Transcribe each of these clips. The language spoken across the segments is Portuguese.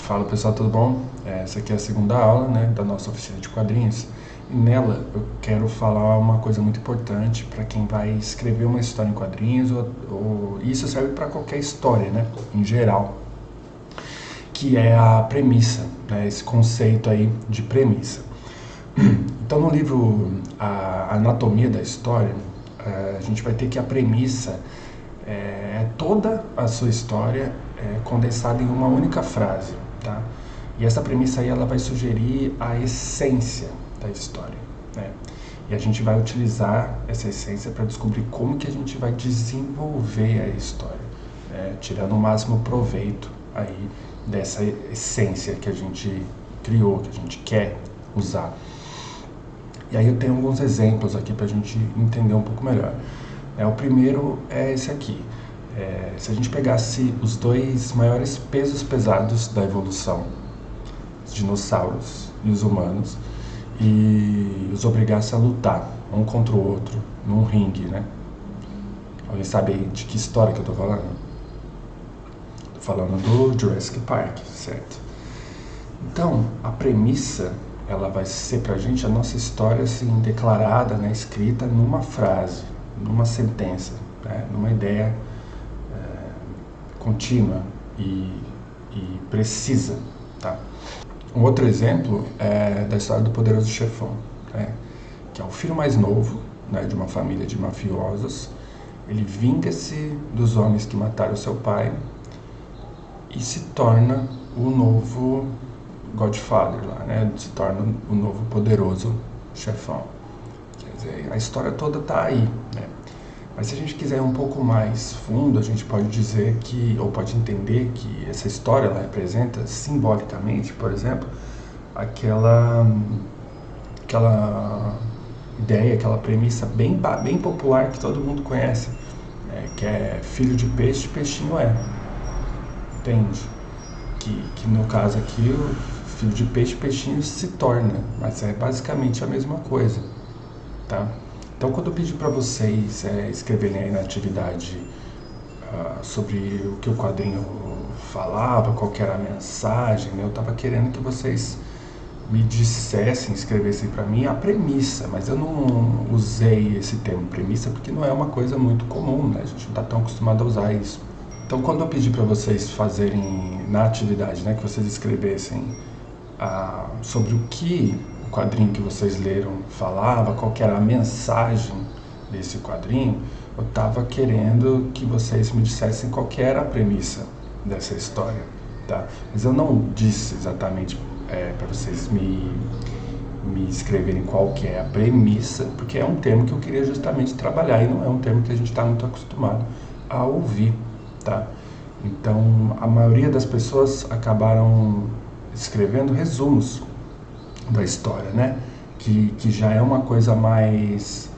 Fala pessoal, tudo bom? Essa aqui é a segunda aula, né, da nossa oficina de quadrinhos. E nela eu quero falar uma coisa muito importante para quem vai escrever uma história em quadrinhos, ou isso serve para qualquer história, né, em geral, que é a premissa, né, esse conceito aí de premissa. Então no livro A Anatomia da História, a gente vai ter que a premissa é toda a sua história condensada em uma única frase, tá? E essa premissa aí ela vai sugerir a essência da história, né? E a gente vai utilizar essa essência para descobrir como que a gente vai desenvolver a história, né? Tirando o máximo proveito aí dessa essência que a gente criou, que a gente quer usar. E aí eu tenho alguns exemplos aqui para a gente entender um pouco melhor. O primeiro é esse aqui. Se a gente pegasse os dois maiores pesos pesados da evolução, os dinossauros e os humanos, e os obrigasse a lutar um contra o outro num ringue, né? Alguém sabe de que história que eu tô falando? Tô falando do Jurassic Park, certo? Então, a premissa, ela vai ser pra gente a nossa história assim, declarada, né, escrita numa frase, numa sentença, né, numa ideia contínua e precisa, tá? Um outro exemplo é da história do Poderoso Chefão, né, que é o filho mais novo, né, de uma família de mafiosos. Ele vinga-se dos homens que mataram seu pai e se torna o novo Godfather lá, né? Se torna o novo poderoso chefão. Quer dizer, a história toda está aí, né? Mas se a gente quiser ir um pouco mais fundo, a gente pode dizer que, ou pode entender que essa história ela representa simbolicamente, por exemplo, aquela ideia, aquela premissa bem popular que todo mundo conhece, que é filho de peixe, peixinho é. Entende? Que no caso aqui, o filho de peixe, peixinho se torna, mas é basicamente a mesma coisa, tá? Então, quando eu pedi para vocês escreverem aí na atividade sobre o que o quadrinho falava, qual que era a mensagem, né? Eu estava querendo que vocês me dissessem, escrevessem para mim a premissa, mas eu não usei esse termo premissa porque não é uma coisa muito comum, né? A gente não está tão acostumado a usar isso. Então, quando eu pedi para vocês fazerem na atividade, né, que vocês escrevessem sobre o que o quadrinho que vocês leram falava, qual que era a mensagem desse quadrinho, eu estava querendo que vocês me dissessem qual que era a premissa dessa história, tá? Mas eu não disse exatamente para vocês me escreverem qual que é a premissa, porque é um termo que eu queria justamente trabalhar e não é um termo que a gente está muito acostumado a ouvir, tá? Então, a maioria das pessoas acabaram escrevendo resumos da história, né? Que já é uma coisa mais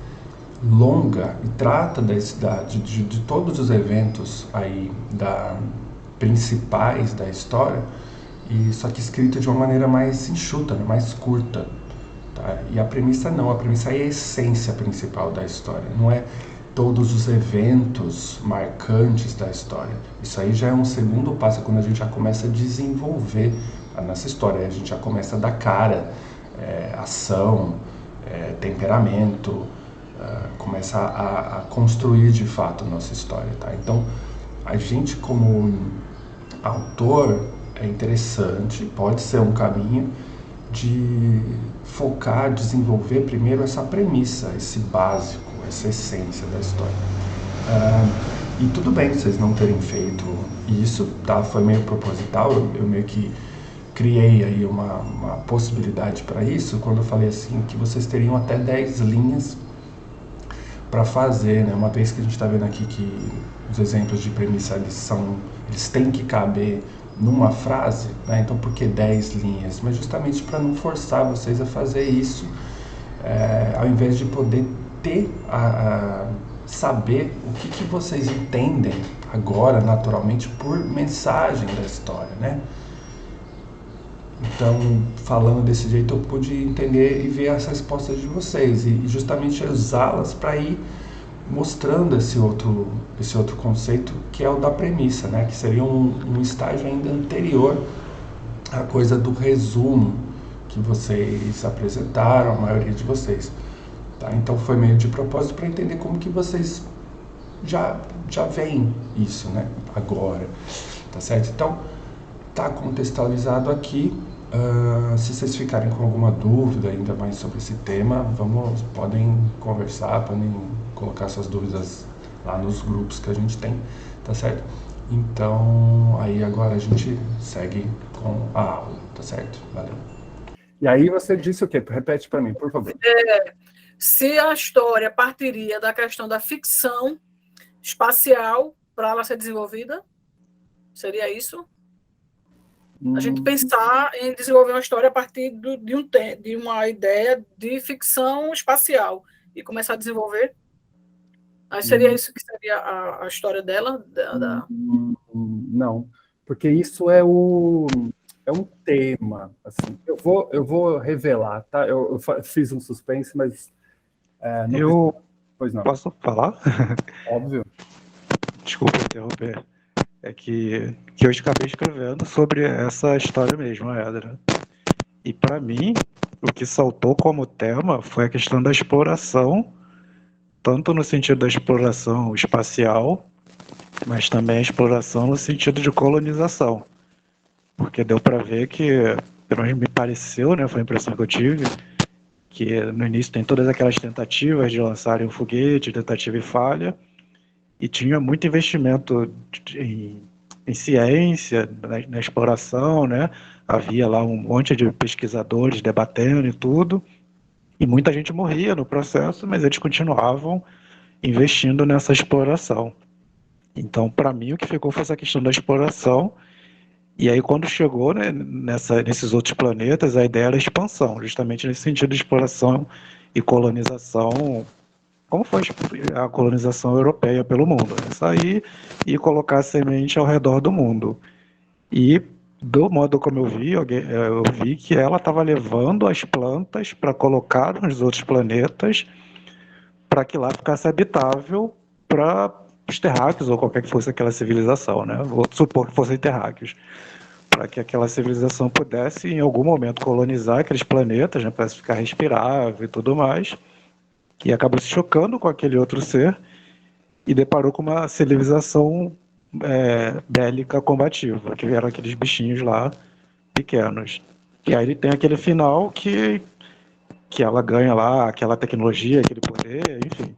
longa e trata de todos os eventos aí principais da história, e só que escrito de uma maneira mais enxuta, né? Mais curta, tá? E a premissa não, a premissa é a essência principal da história, não é todos os eventos marcantes da história. Isso aí já é um segundo passo, quando a gente já começa a desenvolver a nossa história, a gente já começa a dar cara, ação, temperamento, começa a construir de fato a nossa história, tá? Então, a gente como autor é interessante, pode ser um caminho de focar, desenvolver primeiro essa premissa, esse básico, essa essência da história. E tudo bem vocês não terem feito isso, tá? Foi meio proposital, eu meio que criei aí uma possibilidade para isso, quando eu falei assim, que vocês teriam até 10 linhas para fazer, né? Uma vez que a gente está vendo aqui que os exemplos de premissa eles têm que caber numa frase, né? Então por que 10 linhas? Mas justamente para não forçar vocês a fazer isso, ao invés de poder saber o que vocês entendem agora naturalmente por mensagem da história, né? Então, falando desse jeito, eu pude entender e ver as respostas de vocês e justamente usá-las para ir mostrando esse outro conceito, que é o da premissa, né? Que seria um estágio ainda anterior a coisa do resumo que vocês apresentaram, a maioria de vocês. Tá? Então foi meio de propósito para entender como que vocês já veem isso, né? Agora, tá certo? Então, tá contextualizado aqui. Se vocês ficarem com alguma dúvida ainda mais sobre esse tema, podem conversar, podem colocar suas dúvidas lá nos grupos que a gente tem, tá certo? Então, aí agora a gente segue com a aula, tá certo? Valeu. E aí você disse o quê? Repete para mim, por favor. Se a história partiria da questão da ficção espacial para ela ser desenvolvida, seria isso? A gente pensar em desenvolver uma história a partir de uma ideia de ficção espacial e começar a desenvolver. Aí seria isso que seria a história dela? Não, porque isso é um tema. Assim. Eu vou revelar, tá? Eu fiz um suspense, mas... Pois não. Posso falar? Óbvio. Desculpa interromper. É que eu acabei escrevendo sobre essa história mesmo, Edra. E para mim, o que saltou como tema foi a questão da exploração, tanto no sentido da exploração espacial, mas também a exploração no sentido de colonização. Porque deu para ver que, pelo menos me pareceu, né, foi a impressão que eu tive, que no início tem todas aquelas tentativas de lançarem um foguete, tentativa e falha, e tinha muito investimento em ciência, na exploração, né? Havia lá um monte de pesquisadores debatendo e tudo, e muita gente morria no processo, mas eles continuavam investindo nessa exploração. Então, para mim, o que ficou foi essa questão da exploração, e aí quando chegou, né, nesses outros planetas, a ideia era a expansão, justamente nesse sentido de exploração e colonização, como foi a colonização europeia pelo mundo, né? Sair e colocar a semente ao redor do mundo. E do modo como eu vi que ela estava levando as plantas para colocar nos outros planetas para que lá ficasse habitável para os terráqueos ou qualquer que fosse aquela civilização, né? Vou supor que fossem terráqueos, para que aquela civilização pudesse em algum momento colonizar aqueles planetas, né, para ficar respirável e tudo mais. E acabou se chocando com aquele outro ser e deparou com uma civilização bélica combativa, que eram aqueles bichinhos lá pequenos. E aí ele tem aquele final que ela ganha lá aquela tecnologia, aquele poder, enfim.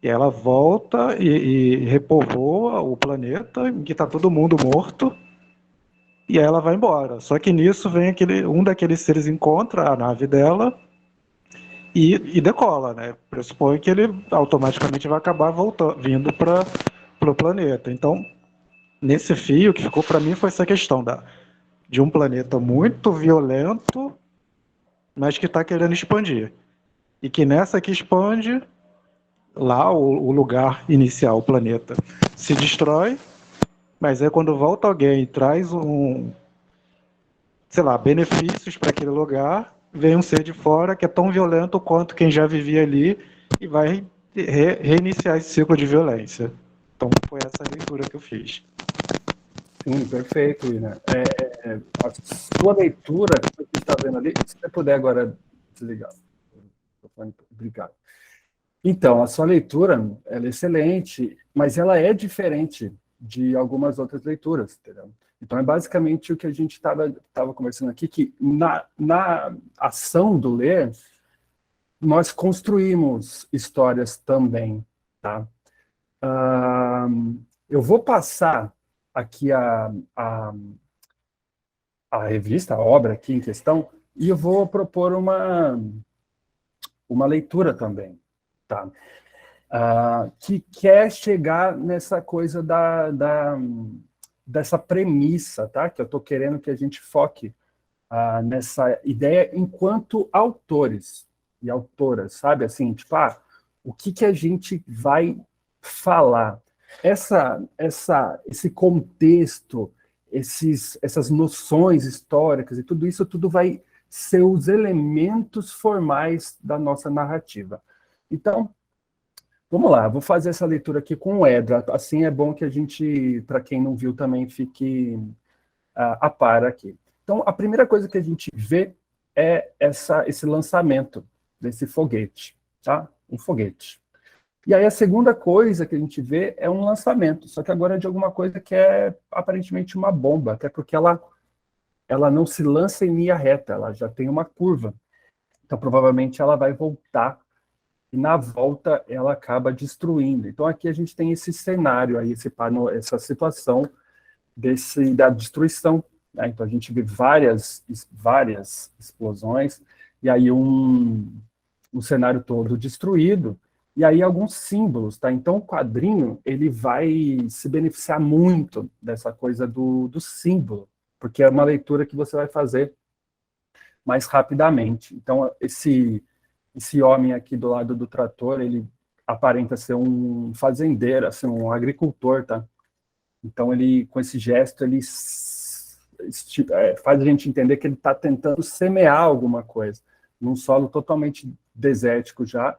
E ela volta e repovoa o planeta, em que está todo mundo morto, e aí ela vai embora. Só que nisso vem um daqueles seres encontra a nave dela e decola, né? Pressupõe que ele automaticamente vai acabar vindo para o planeta. Então, nesse fio, o que ficou para mim foi essa questão de um planeta muito violento, mas que está querendo expandir. E que nessa que expande, lá o lugar inicial, o planeta, se destrói, mas aí quando volta alguém e traz benefícios para aquele lugar, vem um ser de fora que é tão violento quanto quem já vivia ali e vai reiniciar esse ciclo de violência. Então foi essa leitura que eu fiz. Sim, perfeito, Ina. A sua leitura, que você está vendo ali, se você puder agora desligar. Obrigado. Então, a sua leitura ela é excelente, mas ela é diferente de algumas outras leituras, entendeu? Então, é basicamente o que a gente estava conversando aqui, que na ação do ler, nós construímos histórias também, tá? Eu vou passar aqui a revista, a obra aqui em questão, e eu vou propor uma leitura também, tá? Que quer chegar nessa coisa dessa premissa, tá? Que eu estou querendo que a gente foque nessa ideia enquanto autores e autoras, sabe? Assim, tipo, o que a gente vai falar? Esse contexto, essas noções históricas e tudo isso, tudo vai ser os elementos formais da nossa narrativa. Então, vamos lá, vou fazer essa leitura aqui com o Edra, assim é bom que a gente, para quem não viu também, fique a par aqui. Então, Então, a primeira coisa que a gente vê é esse lançamento desse foguete, tá? Um foguete. E aí a segunda coisa que a gente vê é um lançamento, só que agora é de alguma coisa que é aparentemente uma bomba, até porque ela não se lança em linha reta, ela já tem uma curva. Então, provavelmente, ela vai voltar, e na volta ela acaba destruindo. Então, aqui a gente tem esse cenário, aí, essa situação da destruição. Né? Então, a gente vê várias explosões, e aí um cenário todo destruído, e aí alguns símbolos, tá? Então, o quadrinho, ele vai se beneficiar muito dessa coisa do símbolo, porque é uma leitura que você vai fazer mais rapidamente. Então, esse homem aqui do lado do trator, ele aparenta ser um fazendeiro, assim, um agricultor, tá? Então, ele, com esse gesto, ele faz a gente entender que ele está tentando semear alguma coisa, num solo totalmente desértico já,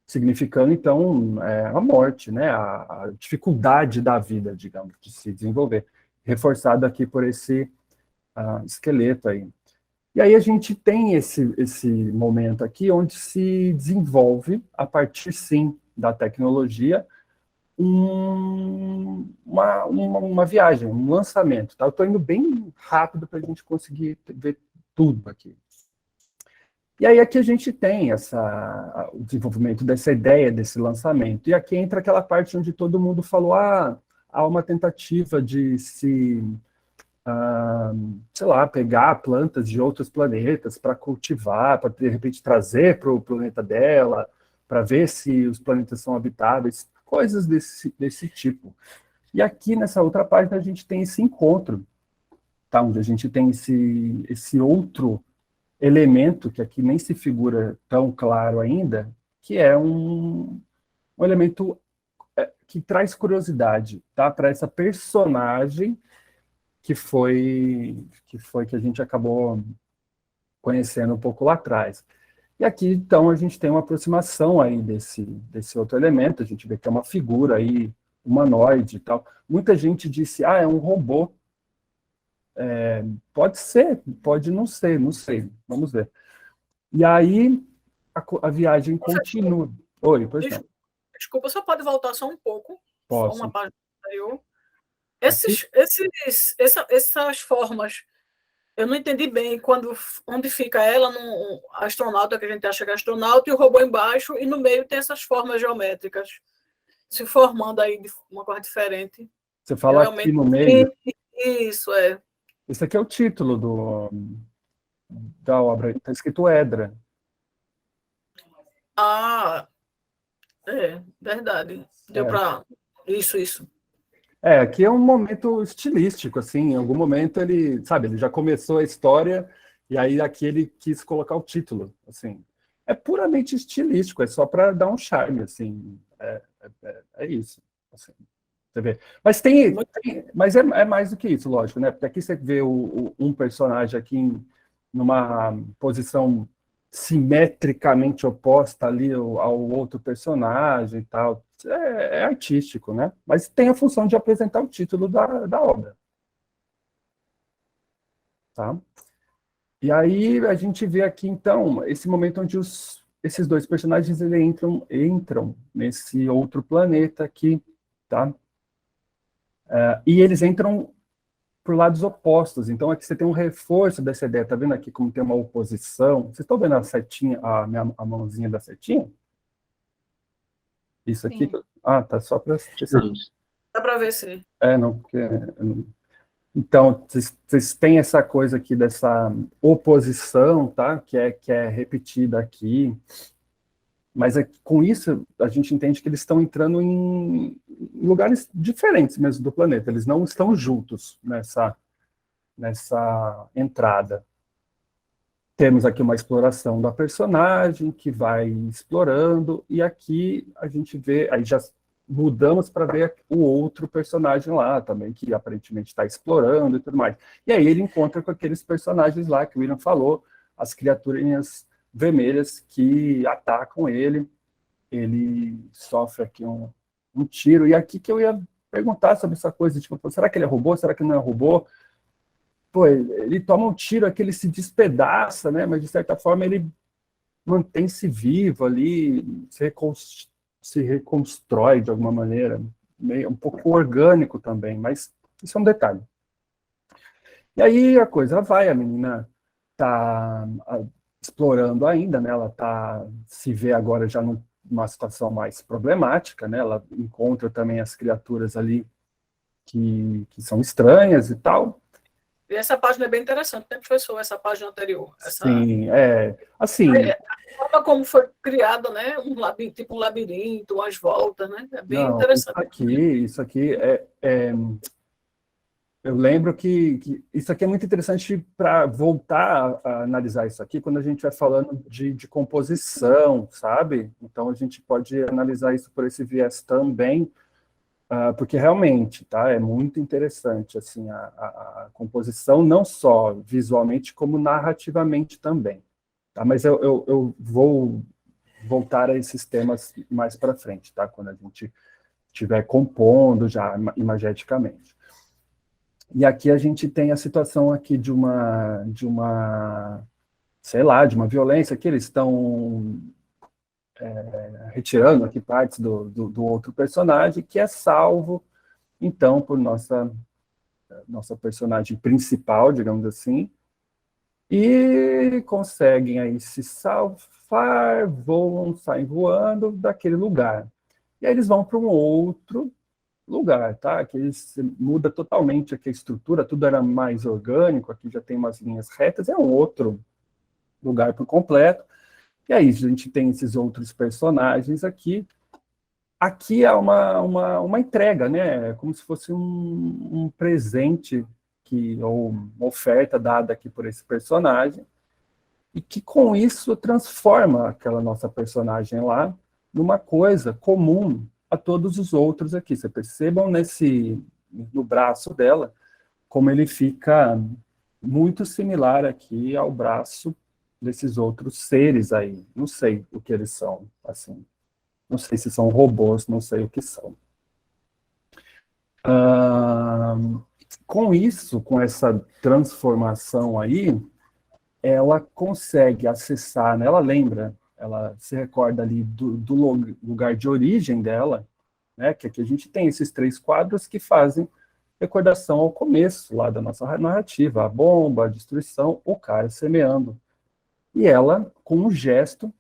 significando, então, a morte, né? A dificuldade da vida, digamos, de se desenvolver, reforçado aqui por esse esqueleto aí. E aí a gente tem esse momento aqui onde se desenvolve, a partir, sim, da tecnologia, uma viagem, um lançamento. Tá? Eu estou indo bem rápido para a gente conseguir ver tudo aqui. E aí aqui a gente tem o desenvolvimento dessa ideia, desse lançamento. E aqui entra aquela parte onde todo mundo falou, há uma tentativa de se... sei lá, pegar plantas de outros planetas para cultivar, para de repente trazer para o planeta dela, para ver se os planetas são habitáveis, coisas desse tipo. E aqui nessa outra página a gente tem esse encontro, tá? Onde a gente tem esse outro elemento, que aqui nem se figura tão claro ainda, que é um elemento que traz curiosidade, tá? Para essa personagem que a gente acabou conhecendo um pouco lá atrás. E aqui, então, a gente tem uma aproximação aí desse outro elemento, a gente vê que é uma figura aí, humanoide e tal. Muita gente disse, é um robô. Pode ser, pode não ser, não sei, vamos ver. E aí, a viagem continua. Oi, pois não. Desculpa, só pode voltar só um pouco? Posso. Só uma página anterior. Essas formas, eu não entendi bem onde fica ela, no astronauta, que a gente acha que é astronauta, e o robô embaixo, e no meio tem essas formas geométricas se formando aí de uma coisa diferente. Você fala aqui no meio? Isso, é. Esse aqui é o título da obra, está escrito Edra. Verdade. Deu para... Isso. Aqui é um momento estilístico, assim, em algum momento ele já começou a história, e aí aqui ele quis colocar o título, assim. É puramente estilístico, é só para dar um charme, assim, é isso, assim, você vê. Mas mas é mais do que isso, lógico, né, porque aqui você vê um personagem aqui numa posição simetricamente oposta ali ao outro personagem e tal. É artístico, né? Mas tem a função de apresentar o título da obra. Tá? E aí a gente vê aqui, então, esse momento onde esses dois personagens entram nesse outro planeta aqui, tá? E eles entram por lados opostos. Então, aqui você tem um reforço dessa ideia. Tá vendo aqui como tem uma oposição? Vocês estão vendo a setinha, a mãozinha da setinha? Isso aqui? Sim. Tá só para... Dá para ver, sim. Não, porque... Então, vocês têm essa coisa aqui dessa oposição, tá? Que é repetida aqui. Mas com isso, a gente entende que eles estão entrando em lugares diferentes mesmo do planeta. Eles não estão juntos nessa entrada. Temos aqui uma exploração da personagem, que vai explorando, e aqui a gente vê, aí já mudamos para ver o outro personagem lá também, que aparentemente está explorando e tudo mais. E aí ele encontra com aqueles personagens lá que o William falou, as criaturinhas vermelhas que atacam ele sofre aqui um tiro, e aqui que eu ia perguntar sobre essa coisa, tipo, será que ele é robô, será que não é robô? pô, ele toma um tiro aqui, ele se despedaça, né? Mas de certa forma ele mantém-se vivo ali, se reconstrói de alguma maneira, meio um pouco orgânico também, mas isso é um detalhe. E aí a coisa vai, a menina está explorando ainda, né? Ela se vê agora já numa situação mais problemática, né? Ela encontra também as criaturas ali que são estranhas e tal. E essa página é bem interessante, né, professor? Essa página anterior. Sim, assim... A forma como foi criada, né? Tipo um labirinto, umas voltas, né? É bem Não, interessante. isso aqui eu lembro que isso aqui é muito interessante para voltar a analisar isso aqui quando a gente vai falando de composição, sabe? Então a gente pode analisar isso por esse viés também, porque realmente, tá? É muito interessante assim a composição, não só visualmente como narrativamente também. Tá? Mas eu vou voltar a esses temas mais para frente, tá? Quando a gente estiver compondo já imageticamente. E aqui a gente tem a situação aqui de uma, sei lá, de uma violência que eles estão retirando aqui partes do outro personagem, que é salvo, então, por nossa personagem principal, digamos assim, e conseguem aí se salvar, voam, saem voando daquele lugar. E aí eles vão para um outro lugar, tá? Que muda totalmente aqui a estrutura, tudo era mais orgânico, aqui já tem umas linhas retas, é um outro lugar por completo. E aí a gente tem esses outros personagens aqui. Aqui é uma entrega, né? É como se fosse um presente ou uma oferta dada aqui por esse personagem, e que com isso transforma aquela nossa personagem lá numa coisa comum a todos os outros aqui. Você percebam no braço dela, como ele fica muito similar aqui ao braço desses outros seres aí. Não sei o que eles são, assim. Não sei se são robôs, não sei o que são. Com isso, com essa transformação aí, ela consegue acessar, né? Ela lembra, ela se recorda ali do lugar de origem dela, né? Que aqui a gente tem esses 3 quadros que fazem recordação ao começo lá da nossa narrativa, a bomba, a destruição, o cara semeando. E ela, com um gesto,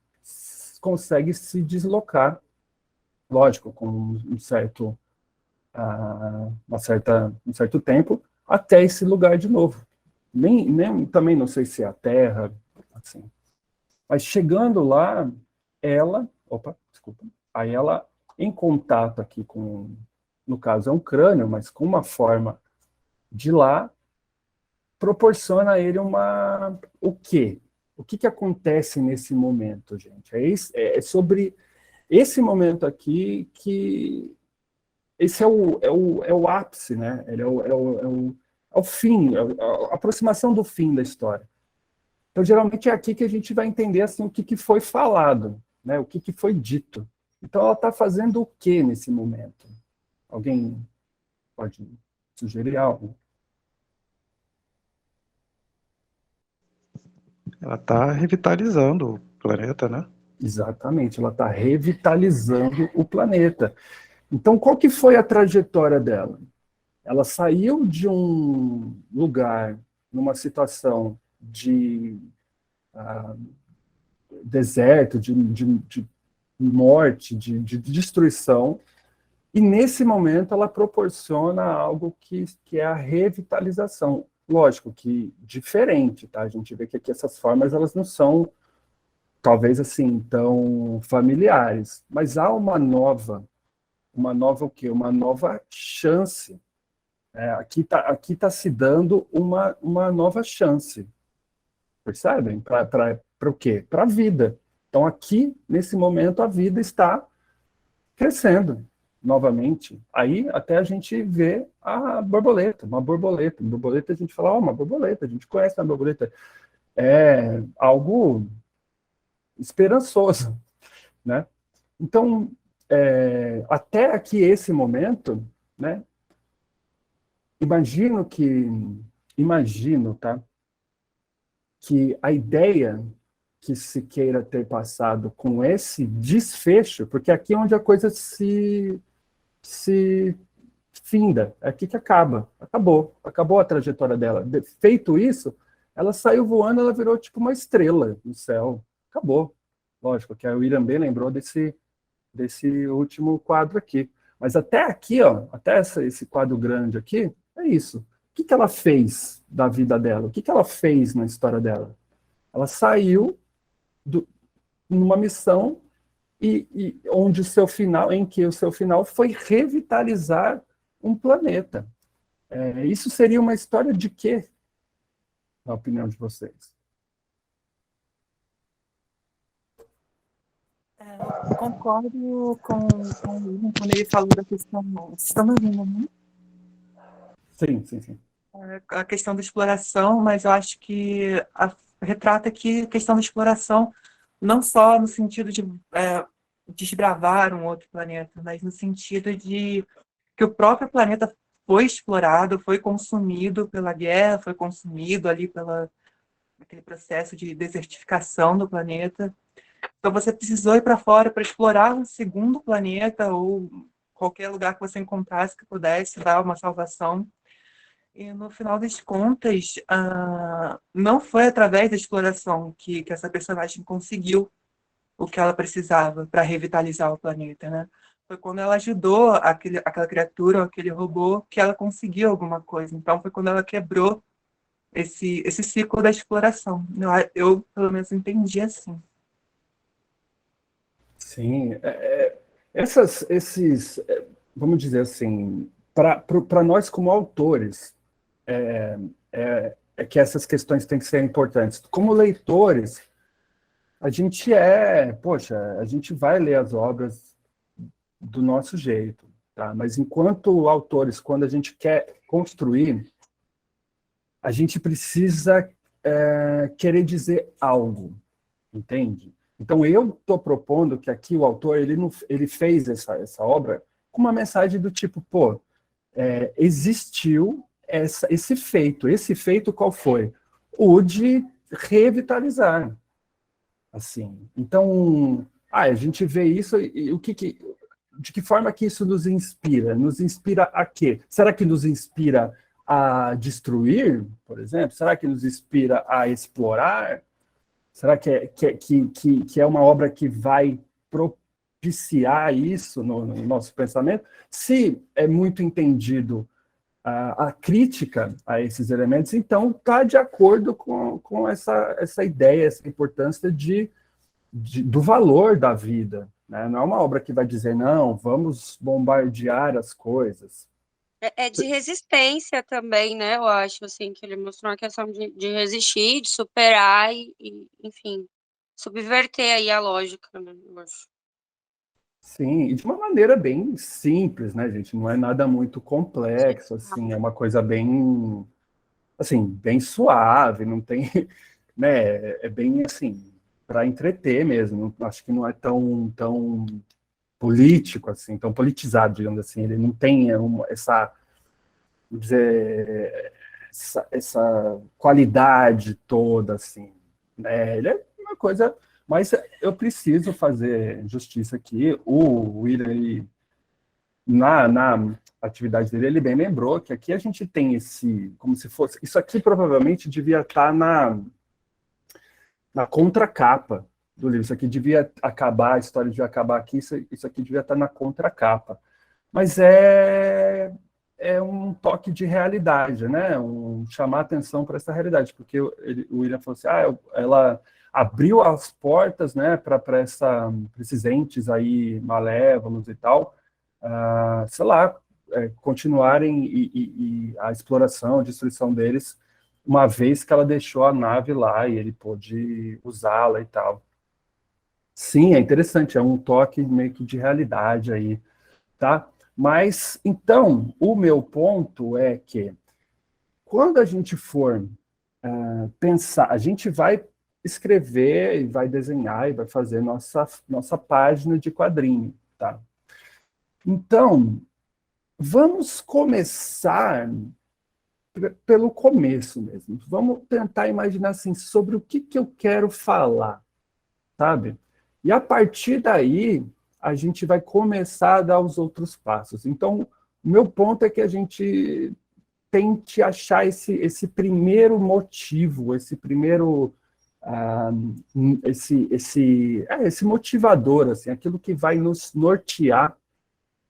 consegue se deslocar, lógico, com um certo tempo, até esse lugar de novo. Nem também não sei se é a Terra, assim. Mas chegando lá, aí ela, em contato aqui com, no caso é um crânio, mas com uma forma de lá, proporciona a ele o quê? O que acontece nesse momento, gente? É sobre esse momento aqui que esse é o ápice, né? Ele é o fim, a aproximação do fim da história. Então, geralmente é aqui que a gente vai entender assim, o que foi falado, né? O que foi dito. Então, ela está fazendo o que nesse momento? Alguém pode sugerir algo? Ela está revitalizando o planeta, né? Exatamente, ela está revitalizando o planeta. Então, qual que foi a trajetória dela? Ela saiu de um lugar, numa situação de deserto, de morte, de destruição, e nesse momento ela proporciona algo que é a revitalização. Lógico que diferente, tá? A gente vê que aqui essas formas elas não são, talvez assim, tão familiares, mas há uma nova o quê? Uma nova chance. Aqui tá se dando uma nova chance. Percebem? Para o quê? Para a vida. Então, aqui, nesse momento, a vida está crescendo novamente. Aí, até a gente vê a borboleta, uma borboleta. Uma borboleta, a gente fala, uma borboleta, a gente conhece a borboleta. É algo esperançoso, né? Então, até aqui esse momento, né? Imagino que imagino, tá, que a ideia que se queira ter passado com esse desfecho, porque aqui é onde a coisa se finda, é aqui que acabou a trajetória dela. Feito isso, ela saiu voando, ela virou tipo uma estrela no céu, acabou. Lógico que a William bem lembrou desse último quadro aqui. Mas até aqui, ó, até esse quadro grande aqui, é isso. O que ela fez da vida dela? O que ela fez na história dela? Ela saiu numa missão onde em que o seu final foi revitalizar um planeta. Isso seria uma história de quê, na opinião de vocês? Concordo com o William quando ele falou da questão. Vocês estão me ouvindo, né? Sim. A questão da exploração, mas eu acho que retrata aqui a questão da exploração não só no sentido de desbravar um outro planeta, mas no sentido de que o próprio planeta foi explorado, foi consumido pela guerra, foi consumido ali aquele processo de desertificação do planeta. Então você precisou ir para fora para explorar um segundo planeta ou qualquer lugar que você encontrasse que pudesse dar uma salvação. E no final das contas, não foi através da exploração que essa personagem conseguiu o que ela precisava para revitalizar o planeta, né? Foi quando ela ajudou aquela criatura, aquele robô, que ela conseguiu alguma coisa. Então foi quando ela quebrou esse ciclo da exploração. Eu pelo menos entendi assim. Sim, vamos dizer assim, para nós como autores, é que essas questões têm que ser importantes. Como leitores, a gente a gente vai ler as obras do nosso jeito, tá? Mas enquanto autores, quando a gente quer construir, a gente precisa querer dizer algo, entende? Então eu estou propondo que aqui o autor ele fez essa obra com uma mensagem do tipo, existiu esse feito qual foi? O de revitalizar, assim. Então, a gente vê isso e de que forma que isso nos inspira? Nos inspira a quê? Será que nos inspira a destruir, por exemplo? Será que nos inspira a explorar? Será que é uma obra que vai propiciar isso no nosso pensamento? Se é muito entendido a crítica a esses elementos, então está de acordo com essa ideia, essa importância do valor da vida. Né? Não é uma obra que vai dizer, não, vamos bombardear as coisas. É de resistência também, né? Eu acho, assim, que ele mostrou uma questão de resistir, de superar enfim, subverter aí a lógica, né? Eu acho. Sim, e de uma maneira bem simples, né, gente? Não é nada muito complexo, assim, é uma coisa bem, assim, bem suave, não tem, né? É bem, assim, para entreter mesmo. Acho que não é tão político, assim, tão politizado, digamos assim. Ele não tem essa qualidade toda, assim, né? Ele é uma coisa, mas eu preciso fazer justiça aqui. O William, na atividade dele, ele bem lembrou que aqui a gente tem como se fosse, isso aqui provavelmente devia estar na contracapa do livro. Isso aqui devia acabar, a história devia acabar aqui, isso aqui devia estar na contracapa. Mas é um toque de realidade, né? Chamar atenção para essa realidade, porque o William falou assim, ela abriu as portas, né, para esses entes aí malévolos e tal, sei lá, continuarem e a exploração, a destruição deles, uma vez que ela deixou a nave lá e ele pôde usá-la e tal. Sim, é interessante, é um toque meio que de realidade aí, tá? Mas, então, o meu ponto é que, quando a gente for pensar, a gente vai escrever e vai desenhar e vai fazer nossa página de quadrinho, tá? Então, vamos começar pelo começo mesmo. Vamos tentar imaginar assim, sobre o que eu quero falar, sabe? E a partir daí, a gente vai começar a dar os outros passos. Então, o meu ponto é que a gente tente achar esse primeiro motivo, esse primeiro esse motivador, assim, aquilo que vai nos nortear,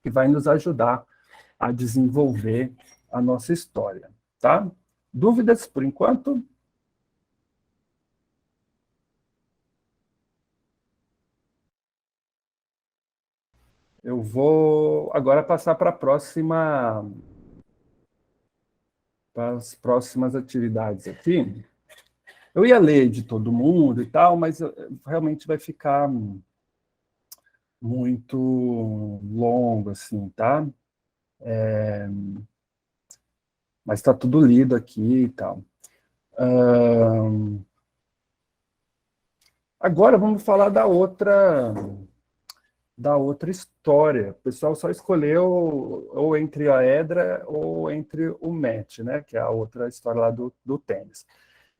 que vai nos ajudar a desenvolver a nossa história, tá? Dúvidas por enquanto? Eu vou agora passar para as próximas atividades aqui. Eu ia ler de todo mundo e tal, mas realmente vai ficar muito longo, assim, tá? Mas está tudo lido aqui e tal. Agora vamos falar da outra história. O pessoal só escolheu ou entre a Edra ou entre o Matt, né? Que é a outra história lá do tênis.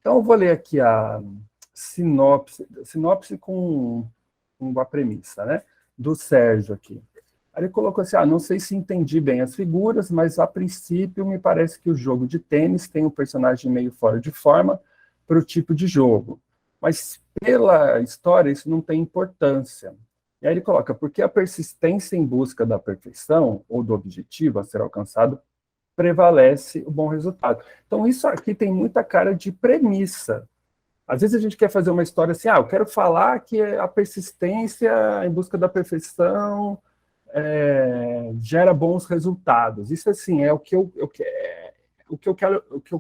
Então eu vou ler aqui a sinopse com uma premissa, né? Do Sérgio aqui. Aí ele colocou assim, não sei se entendi bem as figuras, mas a princípio me parece que o jogo de tênis tem um personagem meio fora de forma para o tipo de jogo. Mas pela história isso não tem importância. E aí ele coloca, porque a persistência em busca da perfeição ou do objetivo a ser alcançado prevalece o bom resultado. Então isso aqui tem muita cara de premissa. Às vezes a gente quer fazer uma história assim, eu quero falar que a persistência em busca da perfeição gera bons resultados. Isso assim é o que eu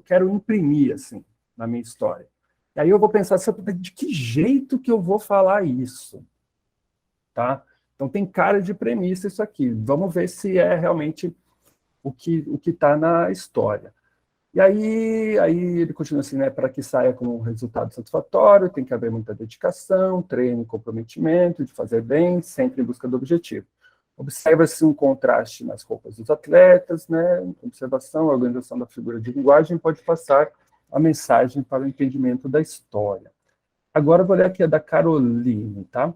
quero imprimir assim na minha história. E aí eu vou pensar de que jeito que eu vou falar isso, tá? Então tem cara de premissa isso aqui. Vamos ver se é realmente o que está na história. E aí ele continua assim, né? Para que saia com um resultado satisfatório, tem que haver muita dedicação, treino, comprometimento, de fazer bem, sempre em busca do objetivo. Observa-se um contraste nas roupas dos atletas, né? Observação, a organização da figura de linguagem pode passar a mensagem para o entendimento da história. Agora eu vou ler aqui a da Caroline, tá?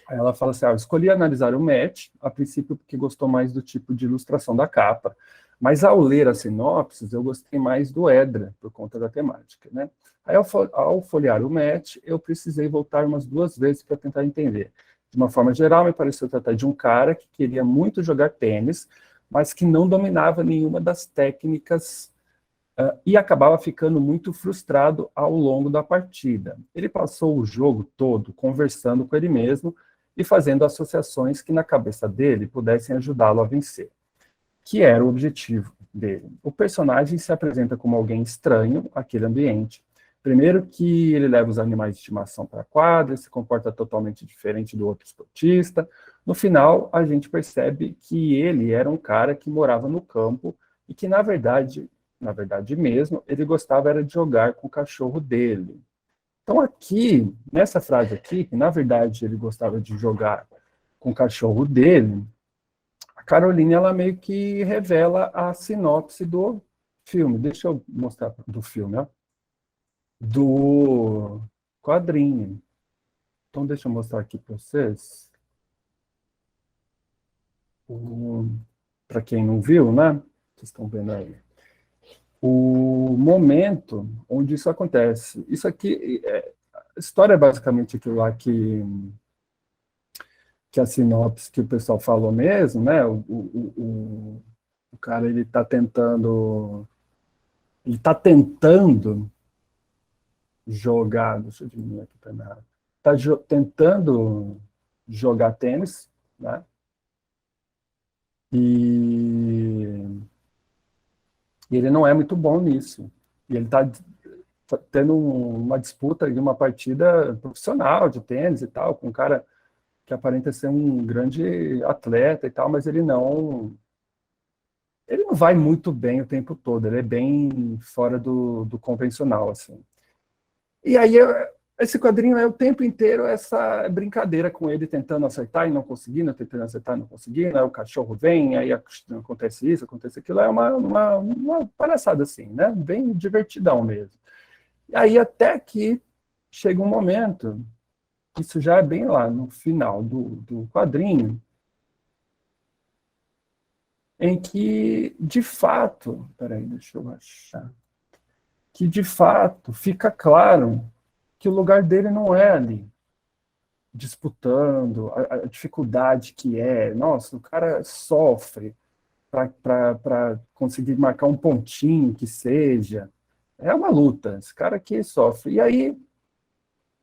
Aí ela fala assim, escolhi analisar o Matt, a princípio porque gostou mais do tipo de ilustração da capa, mas ao ler as sinopses, eu gostei mais do Edra, por conta da temática, né? Aí ao folhear o Matt, eu precisei voltar umas 2 vezes para tentar entender. De uma forma geral, me pareceu tratar de um cara que queria muito jogar tênis, mas que não dominava nenhuma das técnicas e acabava ficando muito frustrado ao longo da partida. Ele passou o jogo todo conversando com ele mesmo e fazendo associações que na cabeça dele pudessem ajudá-lo a vencer, que era o objetivo dele. O personagem se apresenta como alguém estranho àquele ambiente. Primeiro que ele leva os animais de estimação para a quadra, se comporta totalmente diferente do outro esportista. No final, a gente percebe que ele era um cara que morava no campo e que, na verdade mesmo, ele gostava era de jogar com o cachorro dele. Então aqui, nessa frase aqui, que na verdade ele gostava de jogar com o cachorro dele, a Caroline, ela meio que revela a sinopse do filme. Deixa eu mostrar do filme, do quadrinho. Então deixa eu mostrar aqui para vocês. Para quem não viu, né? Vocês estão vendo aí. O momento onde isso acontece. Isso aqui, a história é basicamente aquilo lá que a sinopse que o pessoal falou mesmo, né? O cara, ele está tentando jogar, deixa eu diminuir aqui para nada. Está tentando jogar tênis, né? E ele não é muito bom nisso. E ele está tendo uma disputa de uma partida profissional de tênis e tal, com um cara que aparenta ser um grande atleta e tal, mas ele não vai muito bem o tempo todo, ele é bem fora do convencional, assim. E aí esse quadrinho é o tempo inteiro essa brincadeira com ele tentando acertar e não conseguindo, tentando acertar e não conseguindo, aí o cachorro vem, aí acontece isso, acontece aquilo, é uma palhaçada assim, né? Bem divertidão mesmo. E aí até que chega um momento, isso já é bem lá no final do quadrinho, em que, de fato, peraí, deixa eu achar, que de fato fica claro que o lugar dele não é ali, disputando, a dificuldade que é, nossa, o cara sofre para conseguir marcar um pontinho que seja, é uma luta, esse cara aqui sofre. E aí,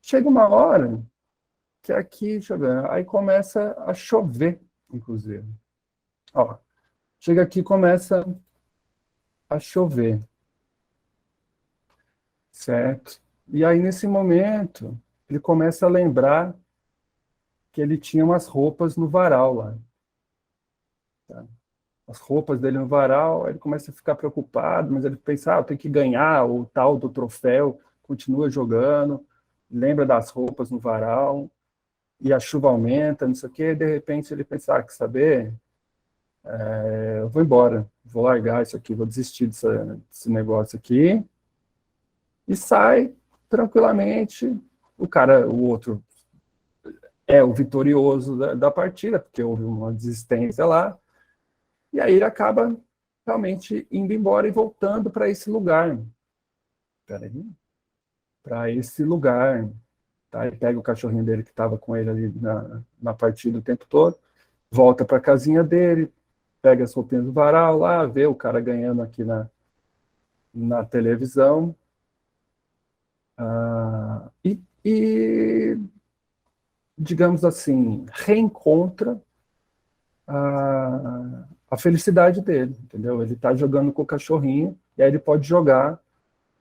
chega uma hora que aqui, deixa eu ver, aí começa a chover, inclusive. Ó, chega aqui e começa a chover, certo? E aí, nesse momento, ele começa a lembrar que ele tinha umas roupas no varal lá. Tá? As roupas dele no varal, aí ele começa a ficar preocupado, mas ele pensa, eu tenho que ganhar o tal do troféu, continua jogando, lembra das roupas no varal, e a chuva aumenta, não sei o quê, e de repente ele pensa, quer saber? Eu vou embora, vou largar isso aqui, vou desistir desse negócio aqui, e sai tranquilamente, o outro é o vitorioso da partida, porque houve uma desistência lá, e aí ele acaba realmente indo embora e voltando para esse lugar. Para esse lugar. Tá? Ele pega o cachorrinho dele que estava com ele ali na partida o tempo todo, volta para a casinha dele, pega as roupinhas do varal lá, vê o cara ganhando aqui na televisão, e digamos assim, reencontra a felicidade dele, entendeu? Ele está jogando com o cachorrinho, e aí ele pode jogar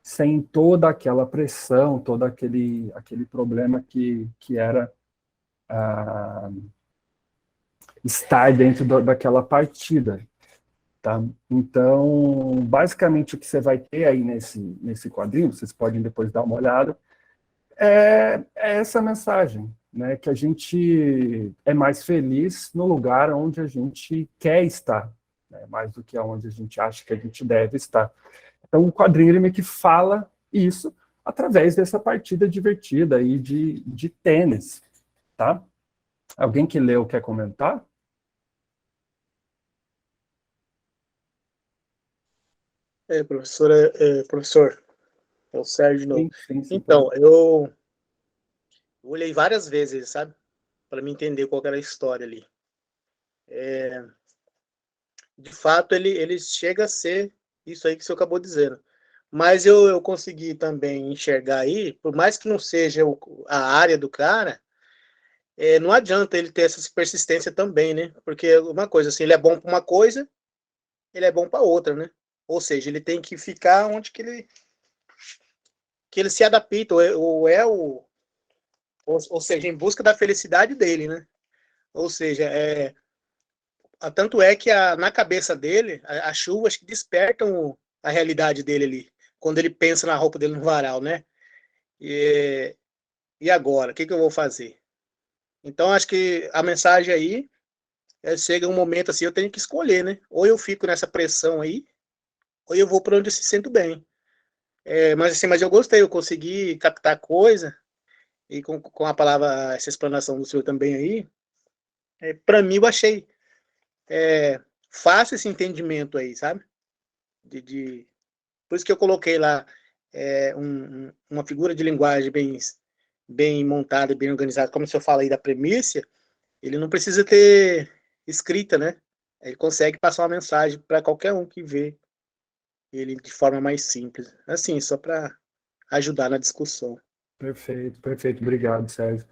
sem toda aquela pressão, todo aquele problema que era estar dentro daquela partida. Tá? Então, basicamente, o que você vai ter aí nesse quadrinho, vocês podem depois dar uma olhada, é essa mensagem, né, que a gente é mais feliz no lugar onde a gente quer estar, né, mais do que onde a gente acha que a gente deve estar. Então, o quadrinho ele meio que fala isso através dessa partida divertida aí de tênis. Tá? Alguém que leu quer comentar? Professor, é o Sérgio de novo. Sim, então, eu olhei várias vezes, sabe? Para me entender qual era a história ali. De fato, ele chega a ser isso aí que o senhor acabou dizendo. Mas eu consegui também enxergar aí, por mais que não seja a área do cara, não adianta ele ter essa persistência também, né? Porque uma coisa assim, ele é bom para uma coisa, ele é bom para outra, né? Ou seja, ele tem que ficar onde que ele se adapta, ou seja, em busca da felicidade dele, né? Ou seja, tanto é que na cabeça dele, as chuvas que despertam a realidade dele ali, quando ele pensa na roupa dele no varal, né? E agora, o que eu vou fazer? Então, acho que a mensagem aí chega um momento assim, eu tenho que escolher, né? Ou eu fico nessa pressão aí, ou eu vou para onde eu se sinto bem. Mas eu gostei, eu consegui captar coisa, e com a palavra, essa explanação do senhor também aí, para mim eu achei fácil esse entendimento aí, sabe? Por isso que eu coloquei lá uma figura de linguagem bem montada, bem organizada, como o senhor fala aí da premissa, ele não precisa ter escrita, né? Ele consegue passar uma mensagem para qualquer um que vê ele de forma mais simples. Assim, só para ajudar na discussão. Perfeito. Obrigado, Sérgio.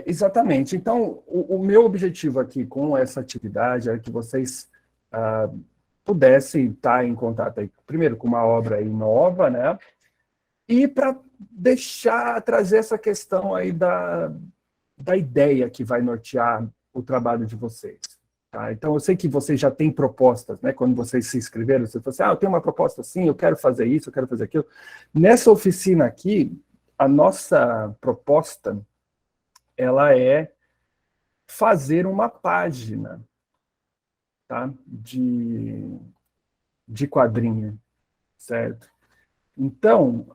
Exatamente. Então, o meu objetivo aqui com essa atividade é que vocês pudessem estar em contato aí, primeiro com uma obra aí nova, né? E para trazer essa questão aí da ideia que vai nortear o trabalho de vocês. Tá? Então, eu sei que vocês já têm propostas, né? Quando vocês se inscreveram, você falou assim, eu tenho uma proposta assim, eu quero fazer isso, eu quero fazer aquilo. Nessa oficina aqui, a nossa proposta, ela é fazer uma página, tá? de quadrinho, certo? Então,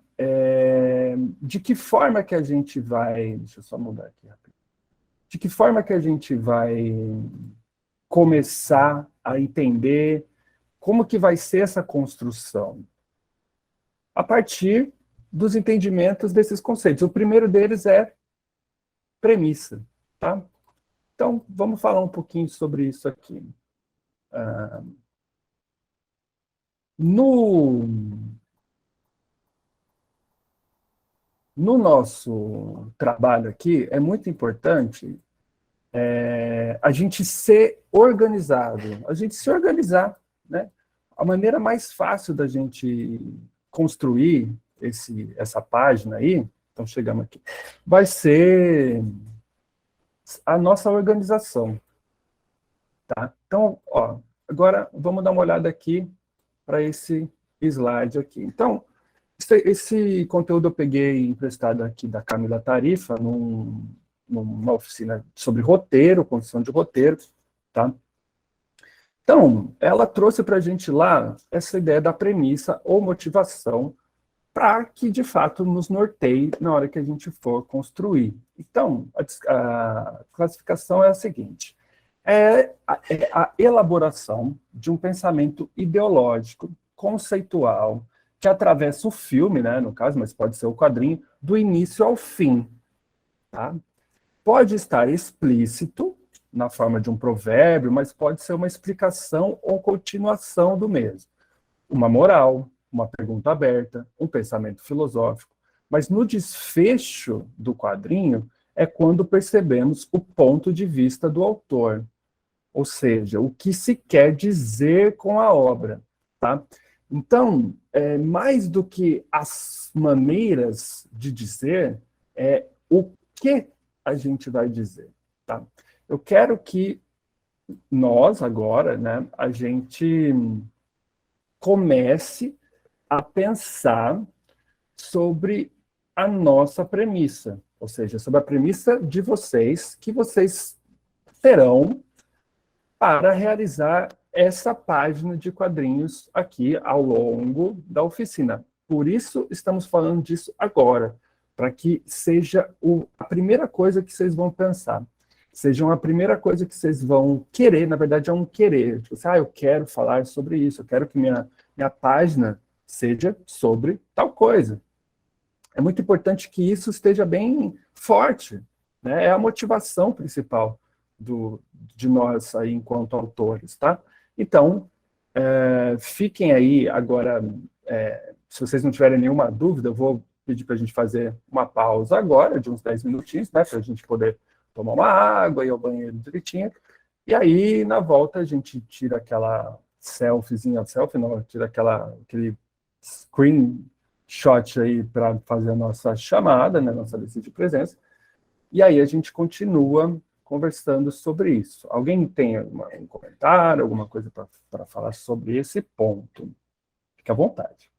de que forma que a gente vai... Deixa eu só mudar aqui rapidinho. De que forma que a gente vai começar a entender como que vai ser essa construção? A partir dos entendimentos desses conceitos. O primeiro deles é premissa, tá? Então, vamos falar um pouquinho sobre isso aqui. No nosso trabalho aqui, é muito importante a gente ser organizado, a gente se organizar, né? A maneira mais fácil da gente construir essa página aí, então chegamos aqui, vai ser a nossa organização, tá? Então, ó, agora vamos dar uma olhada aqui para esse slide aqui. Então, esse conteúdo eu peguei emprestado aqui da Camila Tarifa, numa oficina sobre roteiro, construção de roteiro, tá? Então, ela trouxe para a gente lá essa ideia da premissa ou motivação para que, de fato, nos norteie na hora que a gente for construir. Então, a classificação é a seguinte: é a elaboração de um pensamento ideológico, conceitual, que atravessa o filme, né, no caso, mas pode ser o quadrinho, do início ao fim. Tá? Pode estar explícito, na forma de um provérbio, mas pode ser uma explicação ou continuação do mesmo. Uma moral, uma pergunta aberta, um pensamento filosófico. Mas no desfecho do quadrinho é quando percebemos o ponto de vista do autor. Ou seja, o que se quer dizer com a obra. Tá? Então, mais do que as maneiras de dizer, é o que a gente vai dizer. Tá? Eu quero que nós, agora, né, a gente comece a pensar sobre a nossa premissa, ou seja, sobre a premissa de vocês, que vocês terão para realizar essa página de quadrinhos aqui ao longo da oficina. Por isso, estamos falando disso agora, para que seja a primeira coisa que vocês vão pensar. Seja a primeira coisa que vocês vão querer, na verdade é um querer. Tipo assim, eu quero falar sobre isso, eu quero que minha página seja sobre tal coisa. É muito importante que isso esteja bem forte, né? É a motivação principal de nós aí enquanto autores, tá? Então, fiquem aí agora, se vocês não tiverem nenhuma dúvida, eu vou pedir para a gente fazer uma pausa agora, de uns 10 minutinhos, né? Para a gente poder tomar uma água, ir ao banheiro direitinho. E aí, na volta, a gente tira aquela selfiezinha, não, tira aquele screenshot aí para fazer a nossa chamada, né, nossa lista de presença. E aí a gente continua conversando sobre isso. Alguém tem um comentário, alguma coisa para falar sobre esse ponto? Fique à vontade.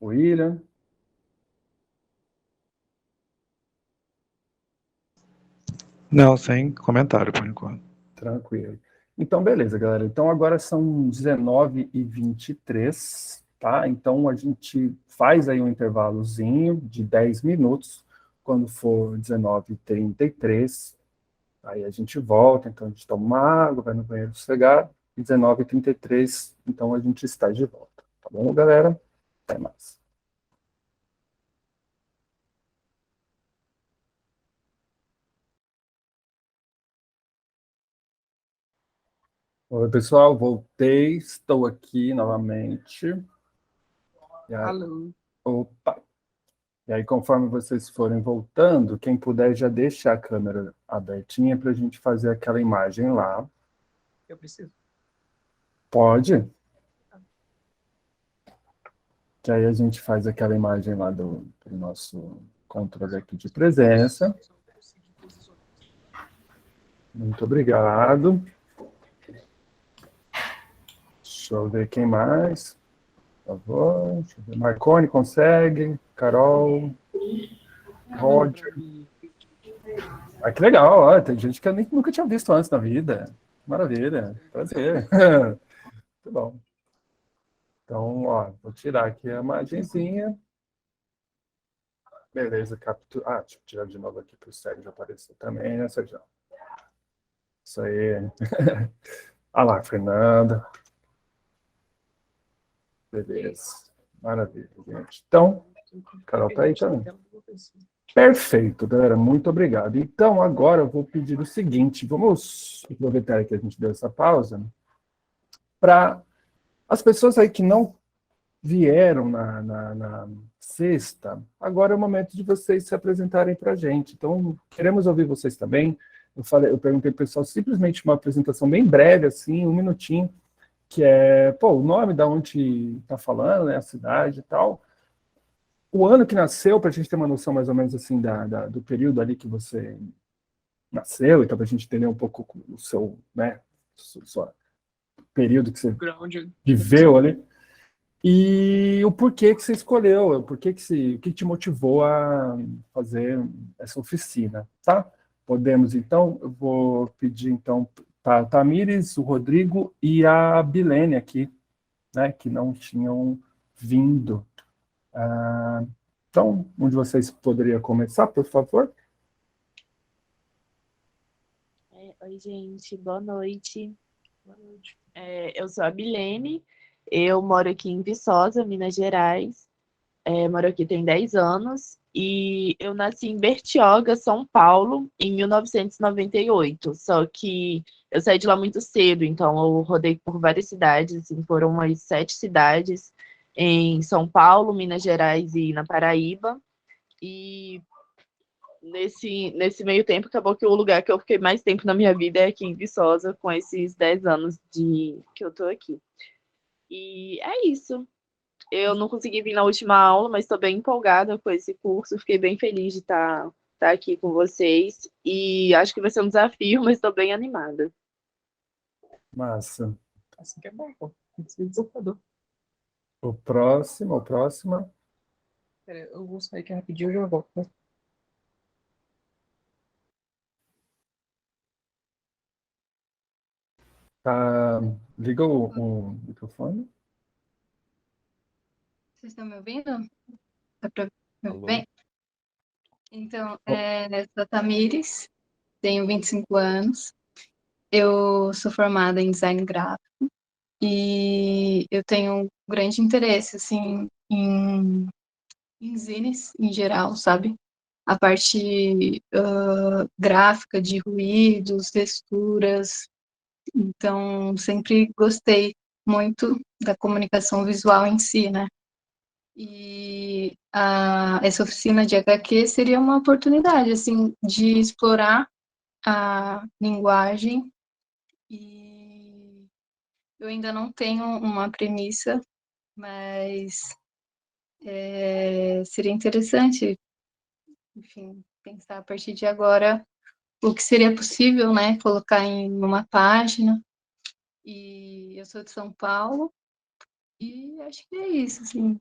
William? Não, sem comentário por enquanto. Tranquilo. Então, beleza, galera. Então, agora são 19h23, tá? Então, a gente faz aí um intervalozinho de 10 minutos. Quando for 19h33, aí a gente volta. Então, a gente toma uma água, vai no banheiro sossegar. 19h33, então, a gente está de volta. Tá bom, galera? Até mais. Oi, pessoal, voltei, estou aqui novamente. E aí, Alô. opa! E aí, conforme vocês forem voltando, quem puder já deixa a câmera abertinha para a gente fazer aquela imagem lá. Eu preciso. Pode? Que aí a gente faz aquela imagem lá do nosso controle aqui de presença. Muito obrigado. Deixa eu ver quem mais. Por favor. Deixa eu ver. Marconi consegue. Carol. Roger. Ah, que legal. Ó, tem gente que eu nunca tinha visto antes na vida. Maravilha. Prazer. Muito bom. Então, ó, vou tirar aqui a imagenzinha. Beleza, captura. Ah, deixa eu tirar de novo aqui para o Sérgio aparecer também, né, Sérgio? Isso aí. Olha lá, Fernanda. Beleza. Maravilha, gente. Então, Carol tá aí também. Perfeito, galera. Muito obrigado. Então, agora eu vou pedir o seguinte. Vamos aproveitar que a gente deu essa pausa para as pessoas aí que não vieram na sexta, agora é o momento de vocês se apresentarem para a gente. Então, queremos ouvir vocês também. Eu perguntei para o pessoal simplesmente uma apresentação bem breve, assim, 1 minutinho, que é, o nome da onde está falando, né, a cidade e tal. O ano que nasceu, para a gente ter uma noção mais ou menos assim do período ali que você nasceu, então para a gente entender um pouco o seu, né, seu período que você viveu ali. E o porquê que você escolheu, o que te motivou a fazer essa oficina, tá? Podemos, então, eu vou pedir, então, para a Tamires, o Rodrigo e a Bilene aqui, né, que não tinham vindo. Então, um de vocês poderia começar, por favor? Oi, gente, boa noite. Boa noite. Eu sou a Bilene, eu moro aqui em Viçosa, Minas Gerais. Moro aqui tem 10 anos e eu nasci em Bertioga, São Paulo, em 1998. Só que eu saí de lá muito cedo, então eu rodei por várias cidades, assim, foram umas 7 cidades em São Paulo, Minas Gerais e na Paraíba. E nesse meio tempo, acabou que o lugar que eu fiquei mais tempo na minha vida é aqui em Viçosa, com esses 10 anos que eu tô aqui. E é isso. Eu não consegui vir na última aula, mas estou bem empolgada com esse curso. Fiquei bem feliz de estar aqui com vocês. E acho que vai ser um desafio, mas estou bem animada. Massa. Assim que é bom, pô. Desafiador. O próximo, a próxima. Pera, eu vou sair aqui rapidinho e já volto, né? Liga o microfone. Vocês estão me ouvindo? Dá para me ouvir Alô? bem? Então, sou a Tamires, tenho 25 anos, eu sou formada em design gráfico e eu tenho um grande interesse, assim, em zines em geral, sabe? A parte gráfica de ruídos, texturas, então sempre gostei muito da comunicação visual em si, né? E essa oficina de HQ seria uma oportunidade, assim, de explorar a linguagem. E eu ainda não tenho uma premissa, mas seria interessante, enfim, pensar a partir de agora o que seria possível, né, colocar em uma página. E eu sou de São Paulo, e acho que é isso, assim.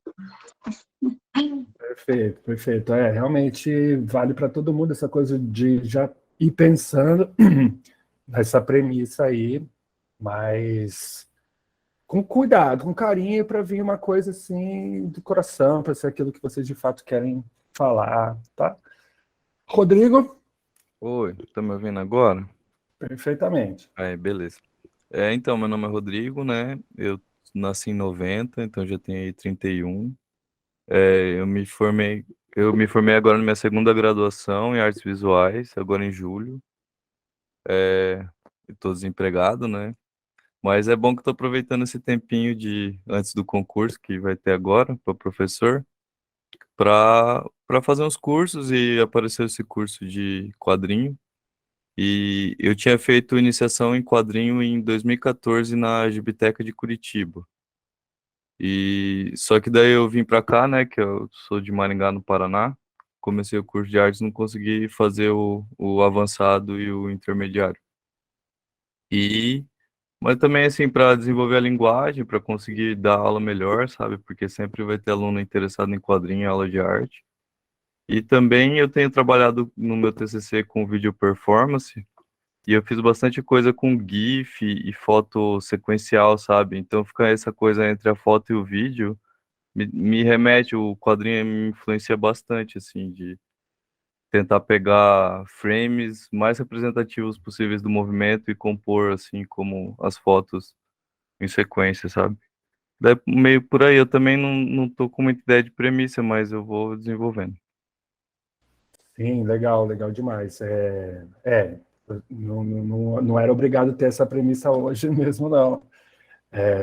Perfeito, perfeito. Realmente vale para todo mundo essa coisa de já ir pensando nessa premissa aí, mas com cuidado, com carinho, para vir uma coisa assim do coração, para ser aquilo que vocês de fato querem falar, tá? Rodrigo? Oi, tá me ouvindo agora? Perfeitamente. Aí, beleza. Então, meu nome é Rodrigo, né? Eu nasci em 90, então já tenho aí 31. Eu me formei agora na minha segunda graduação em artes visuais, agora em julho. Estou desempregado, né? Mas é bom que estou aproveitando esse tempinho antes do concurso que vai ter agora para professor, para fazer uns cursos e apareceu esse curso de quadrinho. E eu tinha feito iniciação em quadrinho em 2014 na Gibiteca de Curitiba. E só que daí eu vim para cá, né, que eu sou de Maringá, no Paraná. Comecei o curso de artes, não consegui fazer o avançado e o intermediário. E Mas também, assim, para desenvolver a linguagem, para conseguir dar aula melhor, sabe? Porque sempre vai ter aluno interessado em quadrinho e aula de arte. E também eu tenho trabalhado no meu TCC com vídeo performance, e eu fiz bastante coisa com GIF e foto sequencial, sabe? Então fica essa coisa entre a foto e o vídeo, me remete, o quadrinho me influencia bastante, assim, de tentar pegar frames mais representativos possíveis do movimento e compor, assim, como as fotos em sequência, sabe? Daí, meio por aí, eu também não tô com muita ideia de premissa, mas eu vou desenvolvendo. Sim, legal, legal demais. Não era obrigado a ter essa premissa hoje mesmo, não.